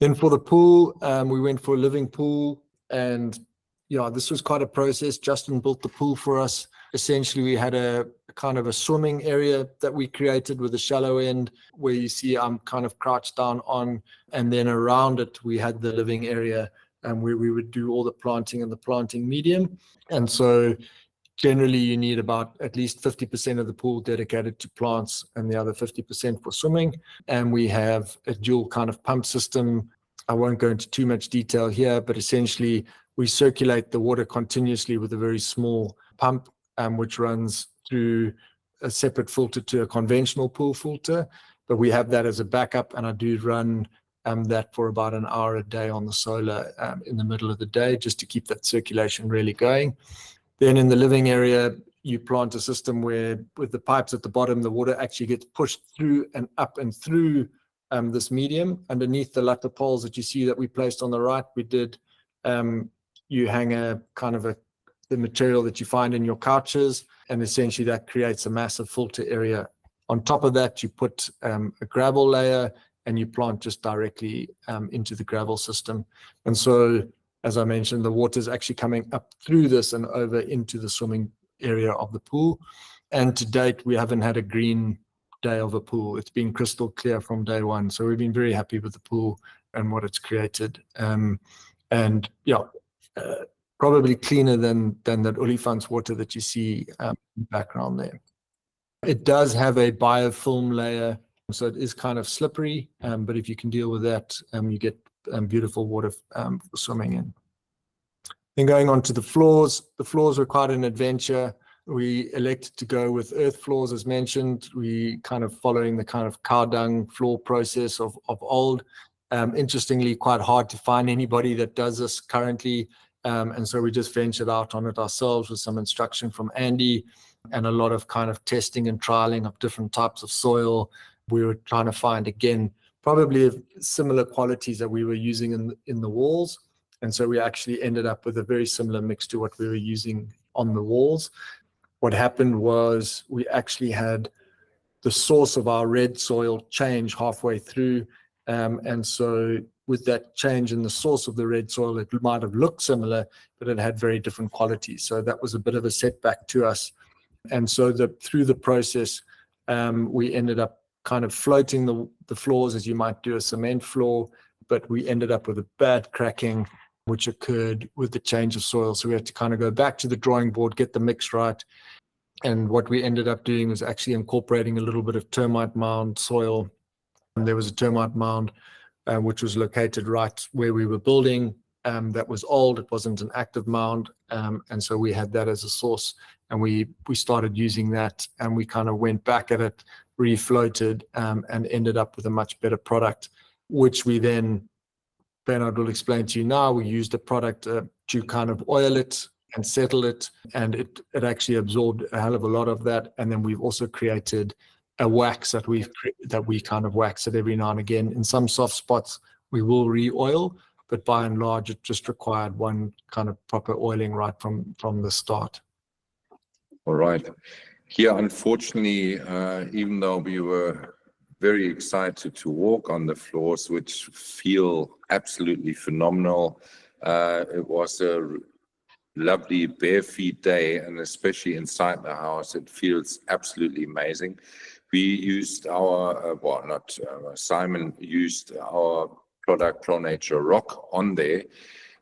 Then for the pool, we went for a living pool. And yeah, this was quite a process. Justin built the pool for us. Essentially, we had a kind of a swimming area that we created with a shallow end where you see I'm kind of crouched down on. And then around it, we had the living area where we would do all the planting and the planting medium. And so generally you need about at least 50% of the pool dedicated to plants and the other 50% for swimming. And we have a dual kind of pump system. I won't go into too much detail here, but essentially we circulate the water continuously with a very small pump, which runs through a separate filter to a conventional pool filter. But we have that as a backup, and I do run that for about an hour a day on the solar in the middle of the day, just to keep that circulation really going. Then in the living area, you plant a system where with the pipes at the bottom, the water actually gets pushed through and up and through this medium. Underneath the latter poles that you see that we placed on the right, we did, you hang a kind of the material that you find in your couches, and essentially that creates a massive filter area. On top of that, you put a gravel layer, and you plant just directly into the gravel system. And so, as I mentioned, the water is actually coming up through this and over into the swimming area of the pool. And to date, we haven't had a green day of a pool. It's been crystal clear from day one. So we've been very happy with the pool and what it's created. And yeah, probably cleaner than that Olifants water that you see in the background there. It does have a biofilm layer, so it is kind of slippery, but if you can deal with that, you get beautiful water for swimming in. Then going on to the floors were quite an adventure. We elected to go with earth floors, as mentioned. We kind of following the kind of cow dung floor process of old. Interestingly, quite hard to find anybody that does this currently. And so we just ventured out on it ourselves with some instruction from Andy and a lot of kind of testing and trialing of different types of soil. We were trying to find, again, probably similar qualities that we were using in the walls. And so we actually ended up with a very similar mix to what we were using on the walls. What happened was we actually had the source of our red soil change halfway through. And so with that change in the source of the red soil, it might have looked similar, but it had very different qualities. So that was a bit of a setback to us. And so through the process, we ended up kind of floating the floors as you might do a cement floor, but we ended up with a bad cracking, which occurred with the change of soil. So we had to kind of go back to the drawing board, get the mix right. And what we ended up doing was actually incorporating a little bit of termite mound soil. And there was a termite mound, which was located right where we were building. That was old. It wasn't an active mound. And so we had that as a source. And we started using that, and we kind of went back at it, refloated, and ended up with a much better product, which we then, Bernhard will explain to you now, we used the product to kind of oil it and settle it, and it actually absorbed a hell of a lot of that. And then we've also created a wax that we kind of wax it every now and again. In some soft spots, we will re-oil, but by and large, it just required one kind of proper oiling right from the start. All right. Here, unfortunately, even though we were very excited to walk on the floors, which feel absolutely phenomenal, it was a lovely bare feet day, and especially inside the house, it feels absolutely amazing. We used our, Simon used our product ProNature Rock on there,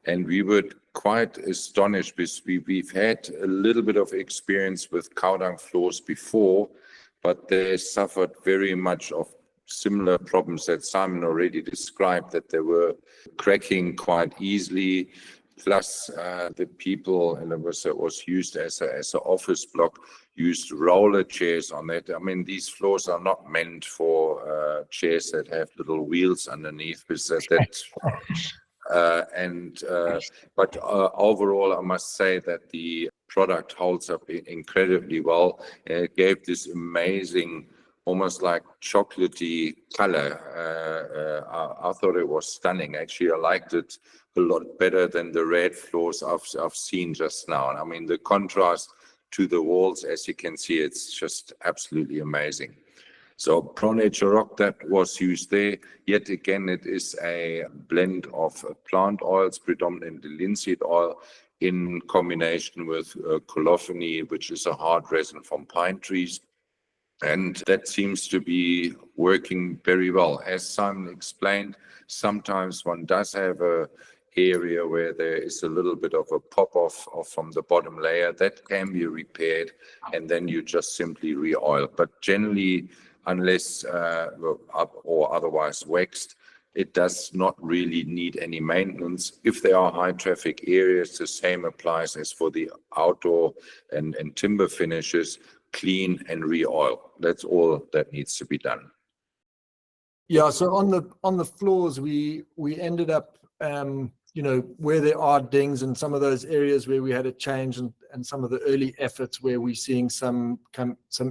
and we were quite astonished because we've had a little bit of experience with cow dung floors before, but they suffered very much of similar problems that Simon already described, that they were cracking quite easily. Plus, the people, and it was used as an office block, used roller chairs on that. I mean, these floors are not meant for chairs that have little wheels underneath, because but overall, I must say that the product holds up incredibly well. It gave this amazing, almost like chocolatey color. I thought it was stunning. Actually, I liked it a lot better than the red floors I've seen just now. And I mean, the contrast to the walls, as you can see, it's just absolutely amazing. So ProNature Rock, that was used there. Yet again, it is a blend of plant oils, predominantly linseed oil, in combination with colophony, which is a hard resin from pine trees. And that seems to be working very well. As Simon explained, sometimes one does have a area where there is a little bit of a pop-off from the bottom layer. That can be repaired, and then you just simply re-oil. But generally, unless or otherwise waxed, it does not really need any maintenance. If there are high traffic areas, the same applies as for the outdoor and timber finishes. Clean and re-oil. That's all that needs to be done. Yeah, so on the floors, we ended up, where there are dings and some of those areas where we had a change, and some of the early efforts where we're seeing some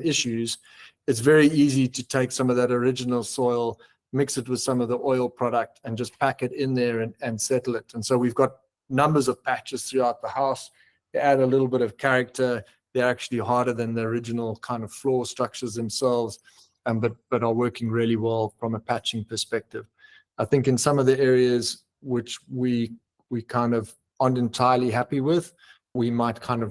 issues, it's very easy to take some of that original soil, mix it with some of the oil product, and just pack it in there and settle it. And so we've got numbers of patches throughout the house. They add a little bit of character. They're actually harder than the original kind of floor structures themselves, but are working really well from a patching perspective. I think in some of the areas which we kind of aren't entirely happy with, we might kind of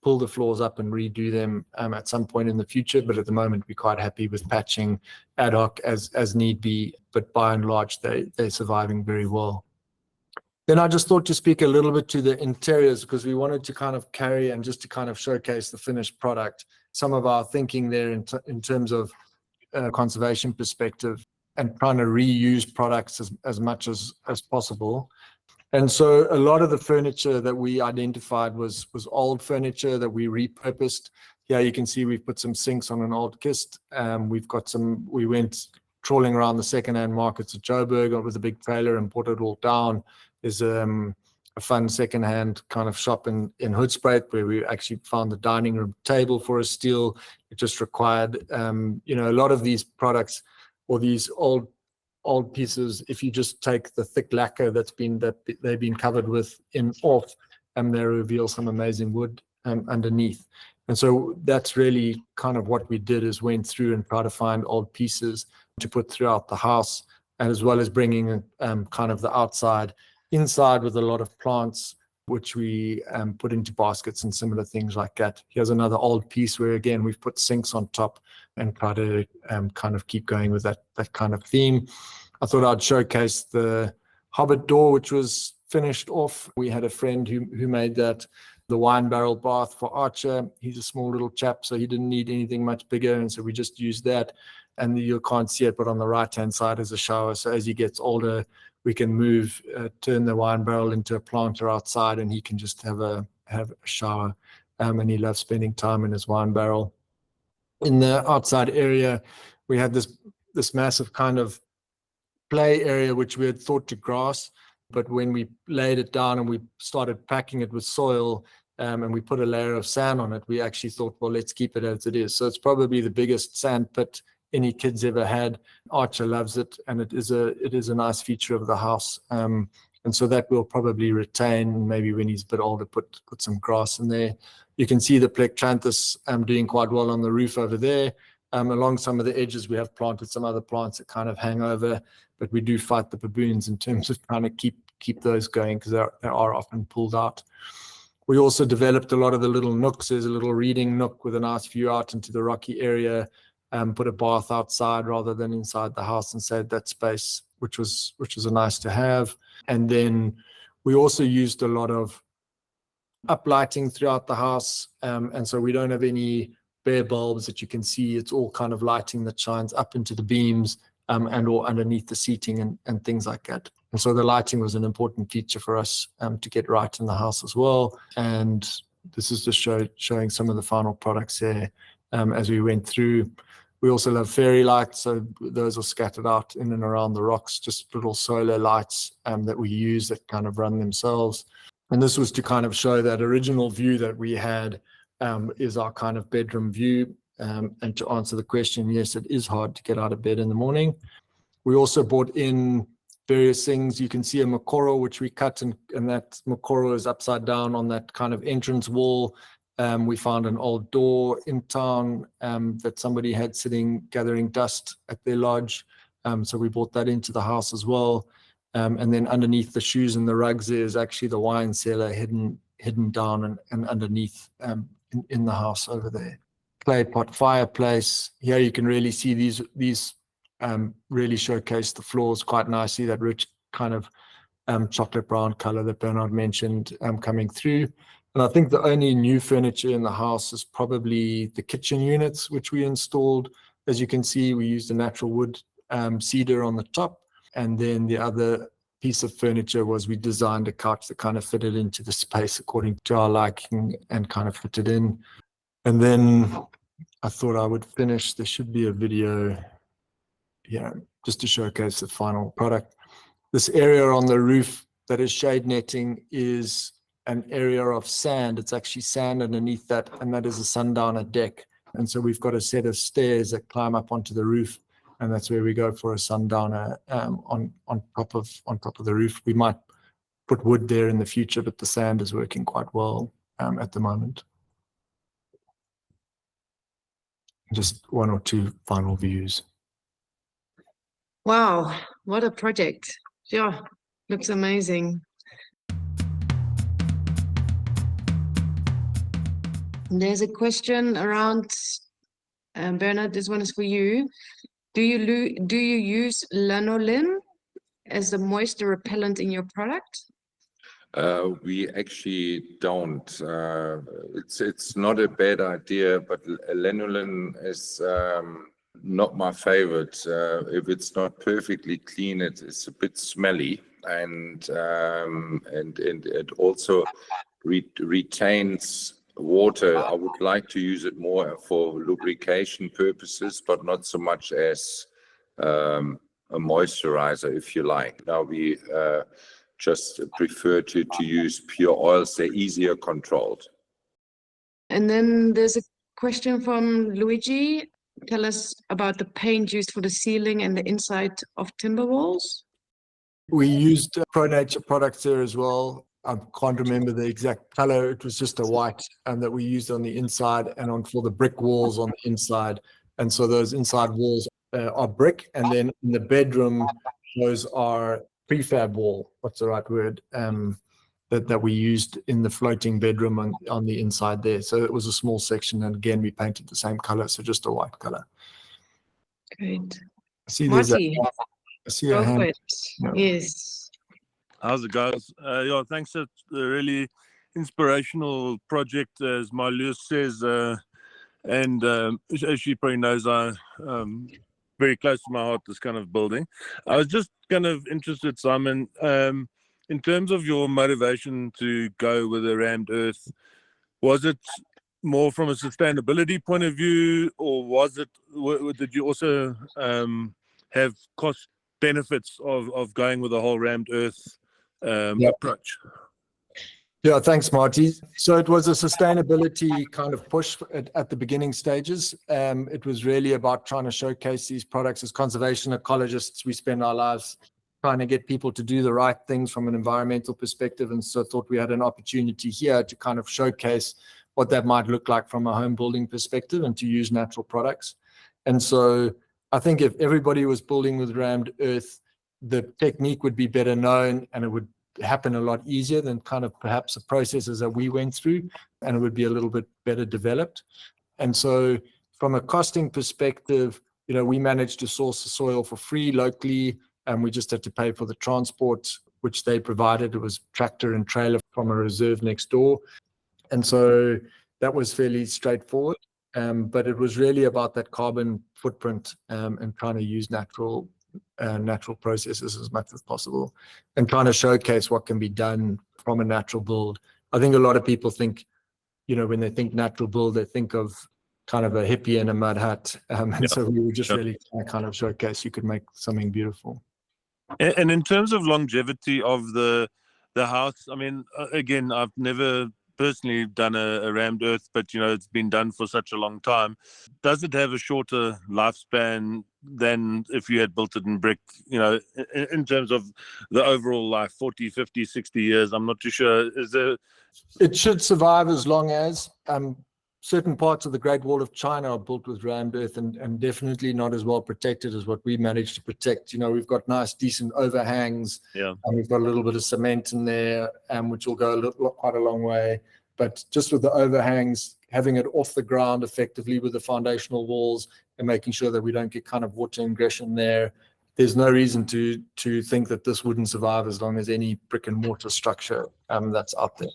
pull the floors up and redo them at some point in the future. But at the moment, we're quite happy with patching ad hoc as need be. But by and large, they're surviving very well. Then I just thought to speak a little bit to the interiors, because we wanted to kind of carry and just to kind of showcase the finished product. some of our thinking there in terms of conservation perspective and trying to reuse products as much as possible. And so a lot of the furniture that we identified was old furniture that we repurposed. Here you can see we've put some sinks on an old kist. We went trawling around the secondhand markets at Joburg with a big trailer and brought it all down. There's a fun secondhand kind of shop in Hoedspruit where we actually found the dining room table for a steal. It just required, a lot of these products or these old pieces, if you just take the thick lacquer that they've been covered with off, they reveal some amazing wood underneath. And so that's really kind of what we did, is went through and try to find old pieces to put throughout the house, as well as bringing kind of the outside inside with a lot of plants, which we put into baskets and similar things like that. Here's another old piece where, again, we've put sinks on top and try to kind of keep going with that kind of theme. I thought I'd showcase the Hobbit door, which was finished off. We had a friend who made that, the wine barrel bath for Archer. He's a small little chap, so he didn't need anything much bigger, and so we just used that. And you can't see it, but on the right-hand side is a shower. So as he gets older, we can turn the wine barrel into a planter outside, and he can just have a shower. And he loves spending time in his wine barrel. In the outside area, we had this massive kind of play area, which we had thought to grass. But when we laid it down and we started packing it with soil, and we put a layer of sand on it, we actually thought, well, let's keep it as it is. So it's probably the biggest sand pit any kids ever had. Archer loves it, and it is a nice feature of the house. And so that we'll probably retain. Maybe when he's a bit older, put some grass in there. You can see the plectranthus doing quite well on the roof over there. Along some of the edges, we have planted some other plants that kind of hang over, but we do fight the baboons in terms of trying to keep those going, because they are often pulled out. We also developed a lot of the little nooks. There's a little reading nook with a nice view out into the rocky area. Put a bath outside rather than inside the house, and saved that space, which was nice to have. And then we also used a lot of uplighting throughout the house, and so we don't have any bare bulbs that you can see. It's all kind of lighting that shines up into the beams and or underneath the seating and things like that. And so the lighting was an important feature for us to get right in the house as well. And this is just showing some of the final products there as we went through. We also love fairy lights, so those are scattered out in and around the rocks, just little solar lights that we use that kind of run themselves. And this was to kind of show that original view that we had is our kind of bedroom view. And to answer the question, yes, it is hard to get out of bed in the morning. We also brought in various things. You can see a makoro, which we cut, and that makoro is upside down on that kind of entrance wall. We found an old door in town that somebody had sitting gathering dust at their lodge. So we brought that into the house as well. And then underneath the shoes and the rugs, there's actually the wine cellar hidden down and underneath in the house over there. Clay pot fireplace. Here you can really see these really showcase the floors quite nicely, that rich kind of chocolate brown color that Bernhard mentioned coming through. And I think the only new furniture in the house is probably the kitchen units, which we installed. As you can see, we used a natural wood cedar on the top. And then the other piece of furniture was we designed a couch that kind of fitted into the space according to our liking and kind of fitted in. And then I thought I would finish. There should be a video here just to showcase the final product. This area on the roof that is shade netting is an area of sand. It's actually sand underneath that, and that is a sundowner deck. And so we've got a set of stairs that climb up onto the roof, and that's where we go for a sundowner on top of the roof. We might put wood there in the future, but the sand is working quite well at the moment. Just one or two final views. Wow, what a project. Yeah, looks amazing. There's a question around, Bernhard, this one is for you. Do you use lanolin as the moisture repellent in your product? We actually don't. It's not a bad idea, but lanolin is not my favorite. If it's not perfectly clean, it's a bit smelly, and it also retains water. I would like to use it more for lubrication purposes, but not so much as a moisturizer, if you like. Now we just prefer to use pure oils. They're easier controlled. And then there's a question from Luigi. Tell us about the paint used for the ceiling and the inside of timber walls. We used ProNature products there as well. I can't remember the exact color. It was just a white that we used on the inside and on for the brick walls on the inside. And so those inside walls are brick, and then in the bedroom, those are prefab wall. What's the right word? That we used in the floating bedroom on the inside there. So it was a small section, and again we painted the same color, so just a white color. Great. I see a hand. No. Yes. How's it, guys? Yeah, thanks. It's a really inspirational project, as Marloes says, and as she probably knows, I'm very close to my heart, this kind of building. I was just kind of interested, Simon, in terms of your motivation to go with a rammed earth. Was it more from a sustainability point of view, or did you also have cost benefits of going with a whole rammed earth approach? Yeah, thanks, Marty. So it was a sustainability kind of push at the beginning stages. It was really about trying to showcase these products. As conservation ecologists, we spend our lives trying to get people to do the right things from an environmental perspective. And so I thought we had an opportunity here to kind of showcase what that might look like from a home building perspective and to use natural products. And so I think if everybody was building with rammed earth, the technique would be better known, and it would happen a lot easier than kind of perhaps the processes that we went through, and it would be a little bit better developed. And so from a costing perspective, we managed to source the soil for free locally, and we just had to pay for the transport, which they provided. It was tractor and trailer from a reserve next door. And so that was fairly straightforward. But it was really about that carbon footprint and trying to use natural processes as much as possible, and trying to showcase what can be done from a natural build. I think a lot of people think, when they think natural build, they think of kind of a hippie in a mud hut. So we were just really trying to kind of showcase you could make something beautiful. And in terms of longevity of the house, I mean, again, I've never personally done a rammed earth, but it's been done for such a long time. Does it have a shorter lifespan than if you had built it in brick, in terms of the overall life, 40, 50, 60 years? I'm not too sure. It should survive as long as certain parts of the Great Wall of China are built with rammed earth, and definitely not as well protected as what we managed to protect. We've got nice, decent overhangs. Yeah. And we've got a little bit of cement in there, which will go quite a long way. But just with the overhangs, having it off the ground effectively with the foundational walls and making sure that we don't get kind of water ingression there, there's no reason to think that this wouldn't survive as long as any brick and mortar structure that's out there.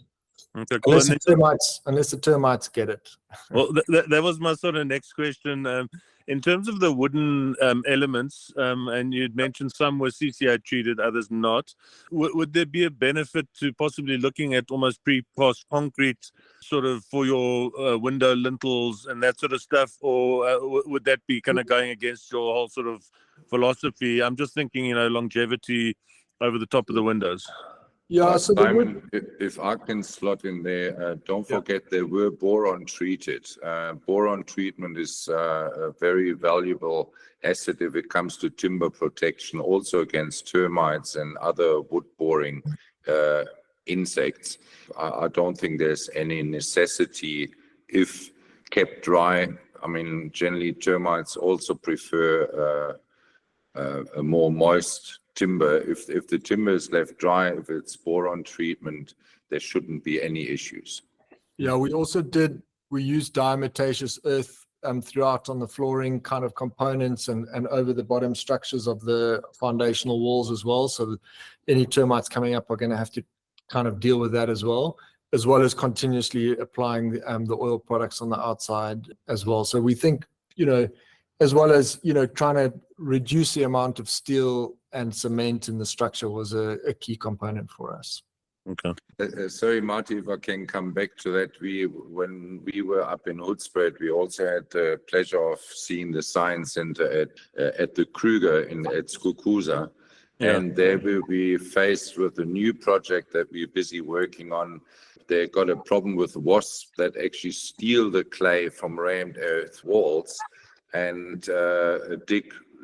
Okay, cool. Unless the termites get it. Well, that was my sort of next question. In terms of the wooden elements, and you'd mentioned some were CCI treated, others not. Would there be a benefit to possibly looking at almost pre-cast concrete sort of for your window lintels and that sort of stuff? Or would that be kind of going against your whole sort of philosophy? I'm just thinking, longevity over the top of the windows. Yeah, so Simon, if I can slot in there, don't forget they were boron treated. Boron treatment is a very valuable asset if it comes to timber protection, also against termites and other wood boring insects. I don't think there's any necessity if kept dry. I mean, generally termites also prefer a more moist timber. If the timber is left dry, if it's boron treatment, there shouldn't be any issues. Yeah, we used diatomaceous earth throughout on the flooring kind of components and over the bottom structures of the foundational walls as well. So any termites coming up are going to have to kind of deal with that as well as continuously applying the oil products on the outside as well. So we think, as well as, trying to reduce the amount of steel and cement in the structure was a key component for us. Okay. Sorry, Marty, if I can come back to that. When we were up in Hoedspruit, we also had the pleasure of seeing the science center at the Kruger at Skukuza. Yeah. And there we'll be faced with a new project that we're busy working on. They got a problem with wasps that actually steal the clay from rammed earth walls and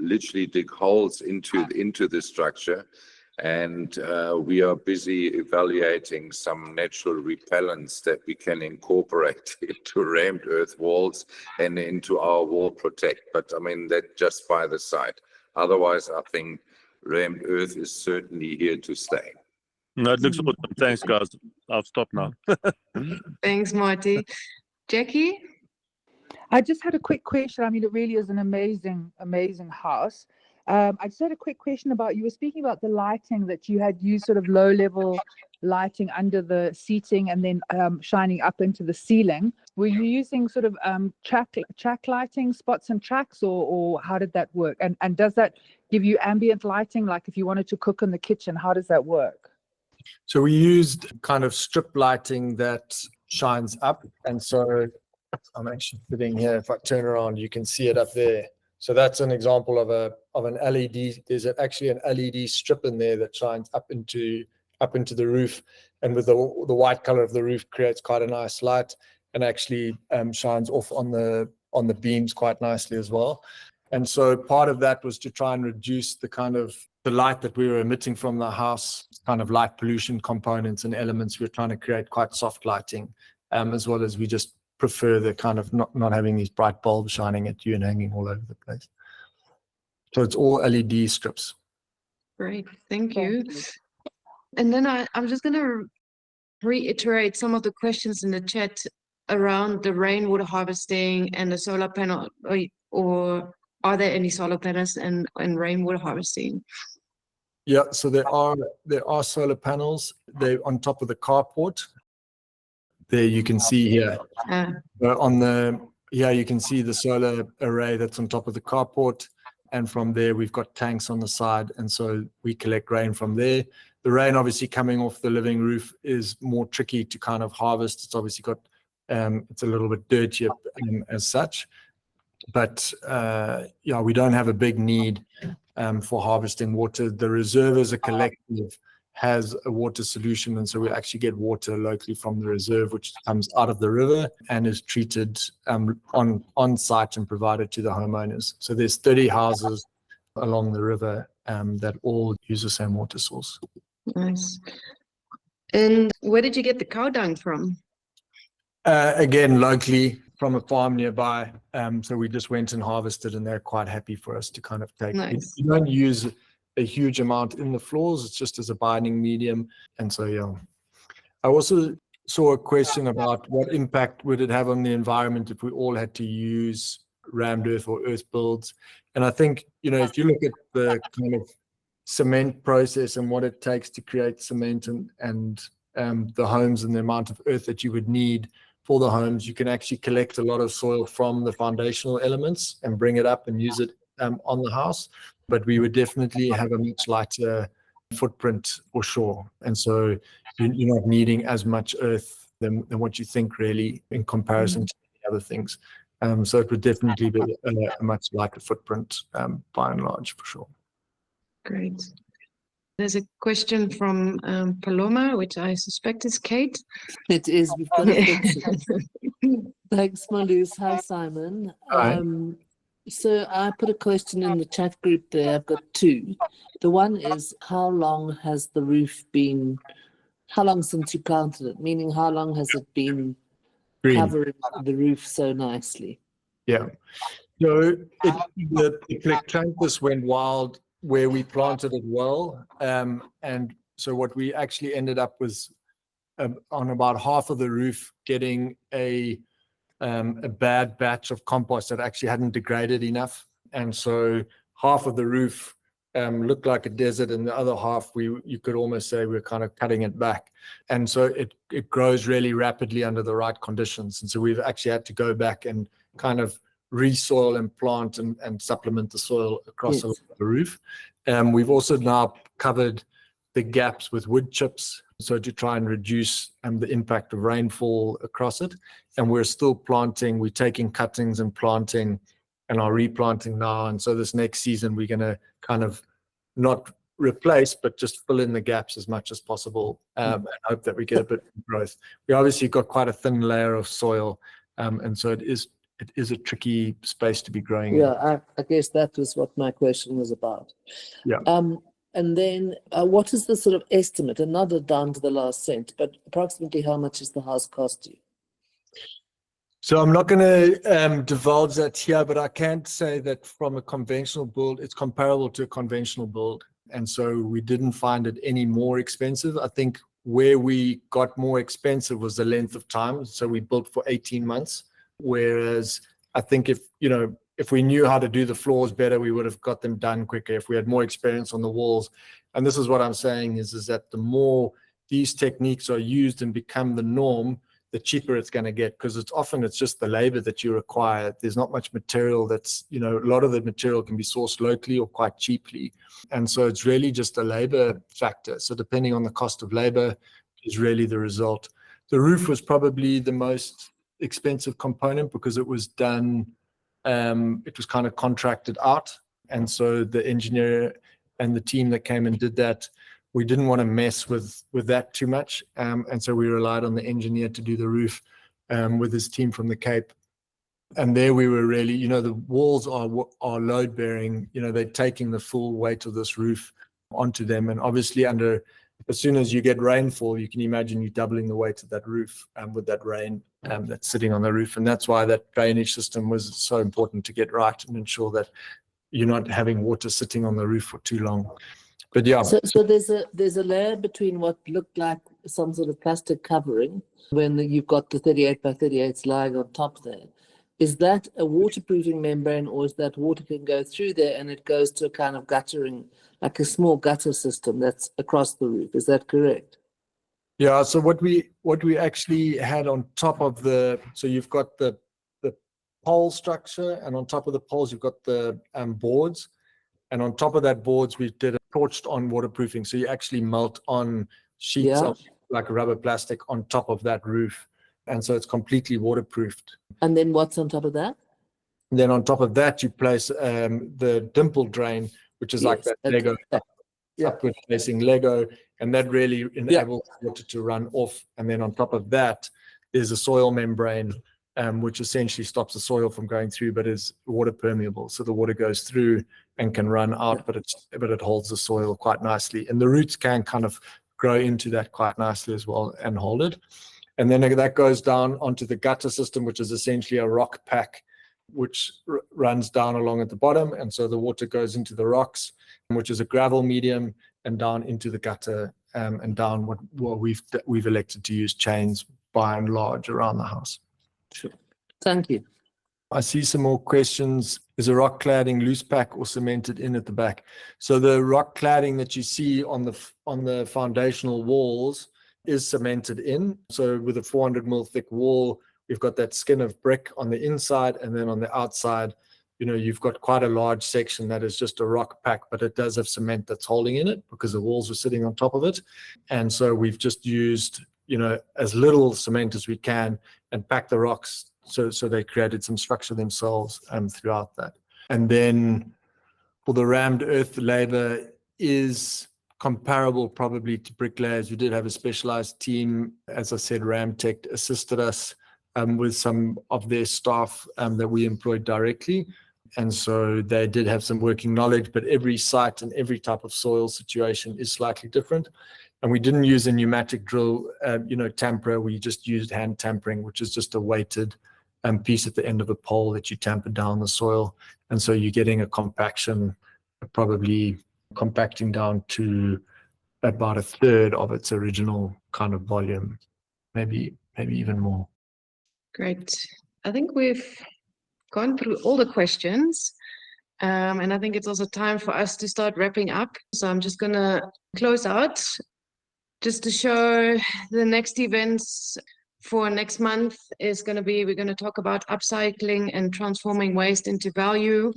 literally dig holes into the structure. And we are busy evaluating some natural repellents that we can incorporate into rammed earth walls and into our wall protect. But I mean, that just by the side. Otherwise, I think rammed earth is certainly here to stay. No, it looks awesome. Thanks, guys. I'll stop now. Thanks, Marty. Jackie? I just had a quick question. I mean, it really is an amazing, amazing house. I just had a quick question about, you were speaking about the lighting, that you had used sort of low level lighting under the seating and then shining up into the ceiling. Were you using sort of track lighting, spots and tracks, or how did that work? And does that give you ambient lighting? Like if you wanted to cook in the kitchen, how does that work? So we used kind of strip lighting that shines up. And so I'm actually sitting here. If I turn around, you can see it up there. So that's an example of an LED. There's actually an LED strip in there that shines up into the roof, and with the white color of the roof creates quite a nice light, and actually shines off on the beams quite nicely as well. And so part of that was to try and reduce the light that we were emitting from the house, kind of light pollution components and elements. We're trying to create quite soft lighting, as well as we just prefer the kind of not having these bright bulbs shining at you and hanging all over the place. So it's all LED strips. Great, thank you. And then I'm just going to reiterate some of the questions in the chat around the rainwater harvesting and the solar panel, or are there any solar panels and rainwater harvesting? Yeah, so there are solar panels. They're on top of the carport. There you can see here. You can see the solar array that's on top of the carport. And from there, we've got tanks on the side. And so we collect rain from there. The rain obviously coming off the living roof is more tricky to kind of harvest. It's obviously got, it's a little bit dirtier as such. But we don't have a big need for harvesting water. The reserve as a collective has a water solution, and so we actually get water locally from the reserve, which comes out of the river and is treated on site and provided to the homeowners. So there's 30 houses along the river that all use the same water source. Nice. And where did you get the cow dung from? Again, locally from a farm nearby. So we just went and harvested, and they're quite happy for us to kind of take. Nice. We don't use a huge amount in the floors. It's just as a binding medium. And so, yeah. I also saw a question about what impact would it have on the environment if we all had to use rammed earth or earth builds. And I think, if you look at the kind of cement process and what it takes to create cement and the homes and the amount of earth that you would need for the homes, you can actually collect a lot of soil from the foundational elements and bring it up and use it on the house. But we would definitely have a much lighter footprint for sure. And so you're not needing as much earth than what you think really in comparison to the other things. So it would definitely be a much lighter footprint by and large for sure. Great. There's a question from Paloma, which I suspect is Kate. It is. We've got a question. Thanks, Malus. Hi, Simon. Hi. So I put a question in the chat group there. I've got two. The one is, how long has the roof been, how long since you planted it? Meaning, how long has it been Green. covering the roof so nicely? Yeah. So the Plectranthus went wild where we planted it well. And so what we actually ended up was on about half of the roof getting a bad batch of compost that actually hadn't degraded enough. And so half of the roof looked like a desert, and the other half you could almost say we're kind of cutting it back. And so it grows really rapidly under the right conditions. And so we've actually had to go back and kind of re-soil and plant and supplement the soil across Yes. the roof. We've also now covered the gaps with wood chips, so to try and reduce the impact of rainfall across it. And we're still planting, we're taking cuttings and planting and are replanting now. And so this next season, we're going to kind of not replace, but just fill in the gaps as much as possible, and hope that we get a bit of growth. We obviously got quite a thin layer of soil, and so it is a tricky space to be growing in. Yeah, I guess that was what my question was about. Yeah. And then what is the sort of estimate, and not down to the last cent, but approximately how much does the house cost you? So I'm not going to divulge that here, but I can say that from a conventional build, it's comparable to a conventional build. And so we didn't find it any more expensive. I think where we got more expensive was the length of time. So we built for 18 months, whereas I think if we knew how to do the floors better, we would have got them done quicker if we had more experience on the walls. And this is what I'm saying is that the more these techniques are used and become the norm, the cheaper it's going to get, because it's just the labor that you require. There's not much material that's, a lot of the material can be sourced locally or quite cheaply. And so it's really just a labor factor. So depending on the cost of labor is really the result. The roof was probably the most expensive component because it was done, it was kind of contracted out. And so the engineer and the team that came and did that, we didn't want to mess with that too much. And so we relied on the engineer to do the roof with his team from the Cape. And there we were really, the walls are load bearing, they're taking the full weight of this roof onto them. And obviously as soon as you get rainfall, you can imagine you doubling the weight of that roof with that rain that's sitting on the roof. And that's why that drainage system was so important to get right and ensure that you're not having water sitting on the roof for too long. But yeah. So there's a layer between what looked like some sort of plastic covering when you've got the 38 by 38s lying on top there. Is that a waterproofing membrane, or is that water can go through there and it goes to a kind of guttering, like a small gutter system that's across the roof? Is that correct? Yeah. So what we actually had on top of so you've got the pole structure, and on top of the poles you've got the boards. And on top of that boards, we did a torched on waterproofing. So you actually melt on sheets of like rubber plastic on top of that roof. And so it's completely waterproofed. And then what's on top of that? And then on top of that, you place the dimple drain, which is like that Lego, upward facing Lego. And that really enables water to run off. And then on top of that, there's a soil membrane, which essentially stops the soil from going through, but is water permeable. So the water goes through and can run out, but it holds the soil quite nicely. And the roots can kind of grow into that quite nicely as well and hold it. And then that goes down onto the gutter system, which is essentially a rock pack, which runs down along at the bottom. And so the water goes into the rocks, which is a gravel medium, and down into the gutter, and down what we've elected to use chains by and large around the house. Sure. Thank you. I see some more questions. Is a rock cladding loose pack or cemented in at the back? So the rock cladding that you see on the foundational walls is cemented in. So with a 400 mil thick wall, we've got that skin of brick on the inside, and then on the outside, you've got quite a large section that is just a rock pack, but it does have cement that's holding in it because the walls are sitting on top of it. And so we've just used, as little cement as we can and packed the rocks so they created some structure themselves throughout that. And then for the rammed earth, the labor is comparable probably to bricklayers. We did have a specialized team, as I said, Ramtech assisted us with some of their staff that we employed directly. And so they did have some working knowledge, but every site and every type of soil situation is slightly different. And we didn't use a pneumatic drill, tamper. We just used hand tampering, which is just a weighted piece at the end of a pole that you tamper down the soil. And so you're getting a compaction, probably compacting down to about a third of its original kind of volume, maybe even more. Great. I think we've gone through all the questions. And I think it's also time for us to start wrapping up. So I'm just going to close out just to show the next events for next month is going to be, we're going to talk about upcycling and transforming waste into value.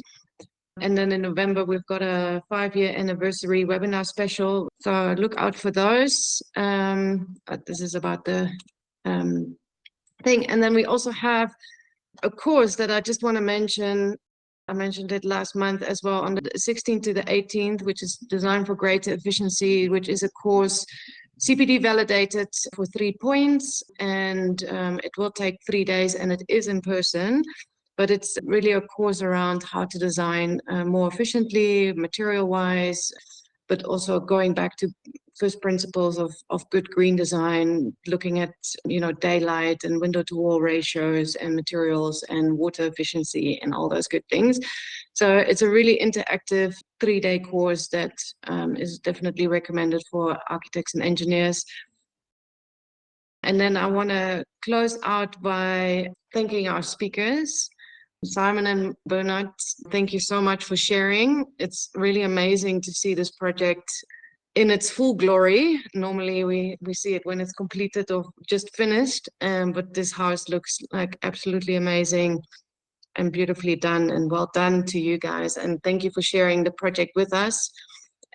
And then in November, we've got a 5-year anniversary webinar special. So look out for those. This is about the thing. And then we also have a course that I just want to mention. I mentioned it last month as well, on the 16th to the 18th, which is designed for greater efficiency, which is a course CPD validated for 3 points, and it will take 3 days, and it is in person, but it's really a course around how to design more efficiently, material-wise, but also going back to first principles of good green design, looking at, you know, daylight and window to wall ratios and materials and water efficiency and all those good things. So it's a really interactive 3-day course that is definitely recommended for architects and engineers. And then I want to close out by thanking our speakers. Simon and Bernhard, thank you so much for sharing. It's really amazing to see this project in its full glory. Normally we see it when it's completed or just finished, but this house looks like absolutely amazing and beautifully done, and well done to you guys. And thank you for sharing the project with us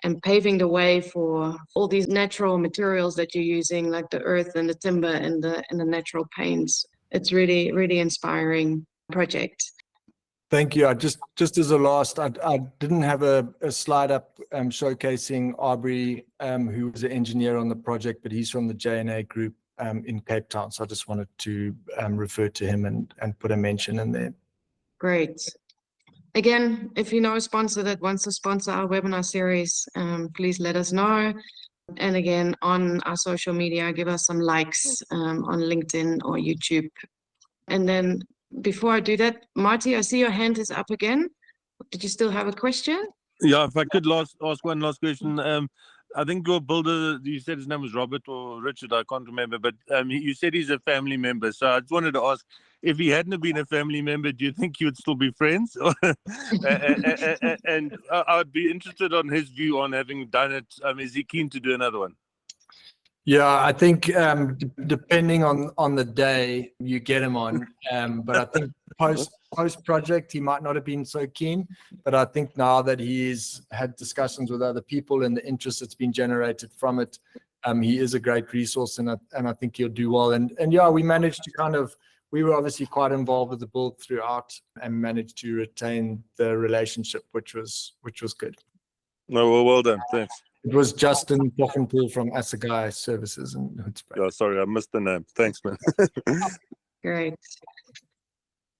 and paving the way for all these natural materials that you're using, like the earth and the timber and the natural paints. It's really, really inspiring project. Thank you. Just as a last, I didn't have a slide up showcasing Aubrey, who was an engineer on the project, but he's from the J&A group in Cape Town. So I just wanted to refer to him and put a mention in there. Great. Again, if you know a sponsor that wants to sponsor our webinar series, please let us know. And again, on our social media, give us some likes on LinkedIn or YouTube. And then before I do that, Marty, I see your hand is up again. Did you still have a question? Yeah, if I could ask one last question. I think your builder, you said his name was Robert or Richard, I can't remember, but you said he's a family member. So I just wanted to ask, if he hadn't been a family member, do you think you would still be friends? And I would be interested on his view on having done it. Is he keen to do another one? Yeah, I think depending on the day you get him on, but I think post project he might not have been so keen. But I think now that he's had discussions with other people and the interest that's been generated from it, he is a great resource, and I think he'll do well. And yeah, we managed to we were obviously quite involved with the build throughout and managed to retain the relationship, which was good. No, well done. Thanks. It was Justin Bochenpool from Assegai Services in Hoedspruit. Yeah, sorry, I missed the name. Thanks, man. Great.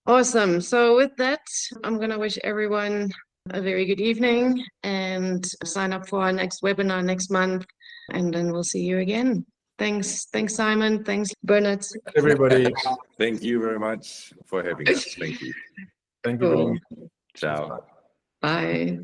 Awesome. So with that, I'm going to wish everyone a very good evening and sign up for our next webinar next month. And then we'll see you again. Thanks. Thanks, Simon. Thanks, Bernhard. Everybody. Thank you very much for having us. Thank you. Thank you. Cool. Ciao. Bye.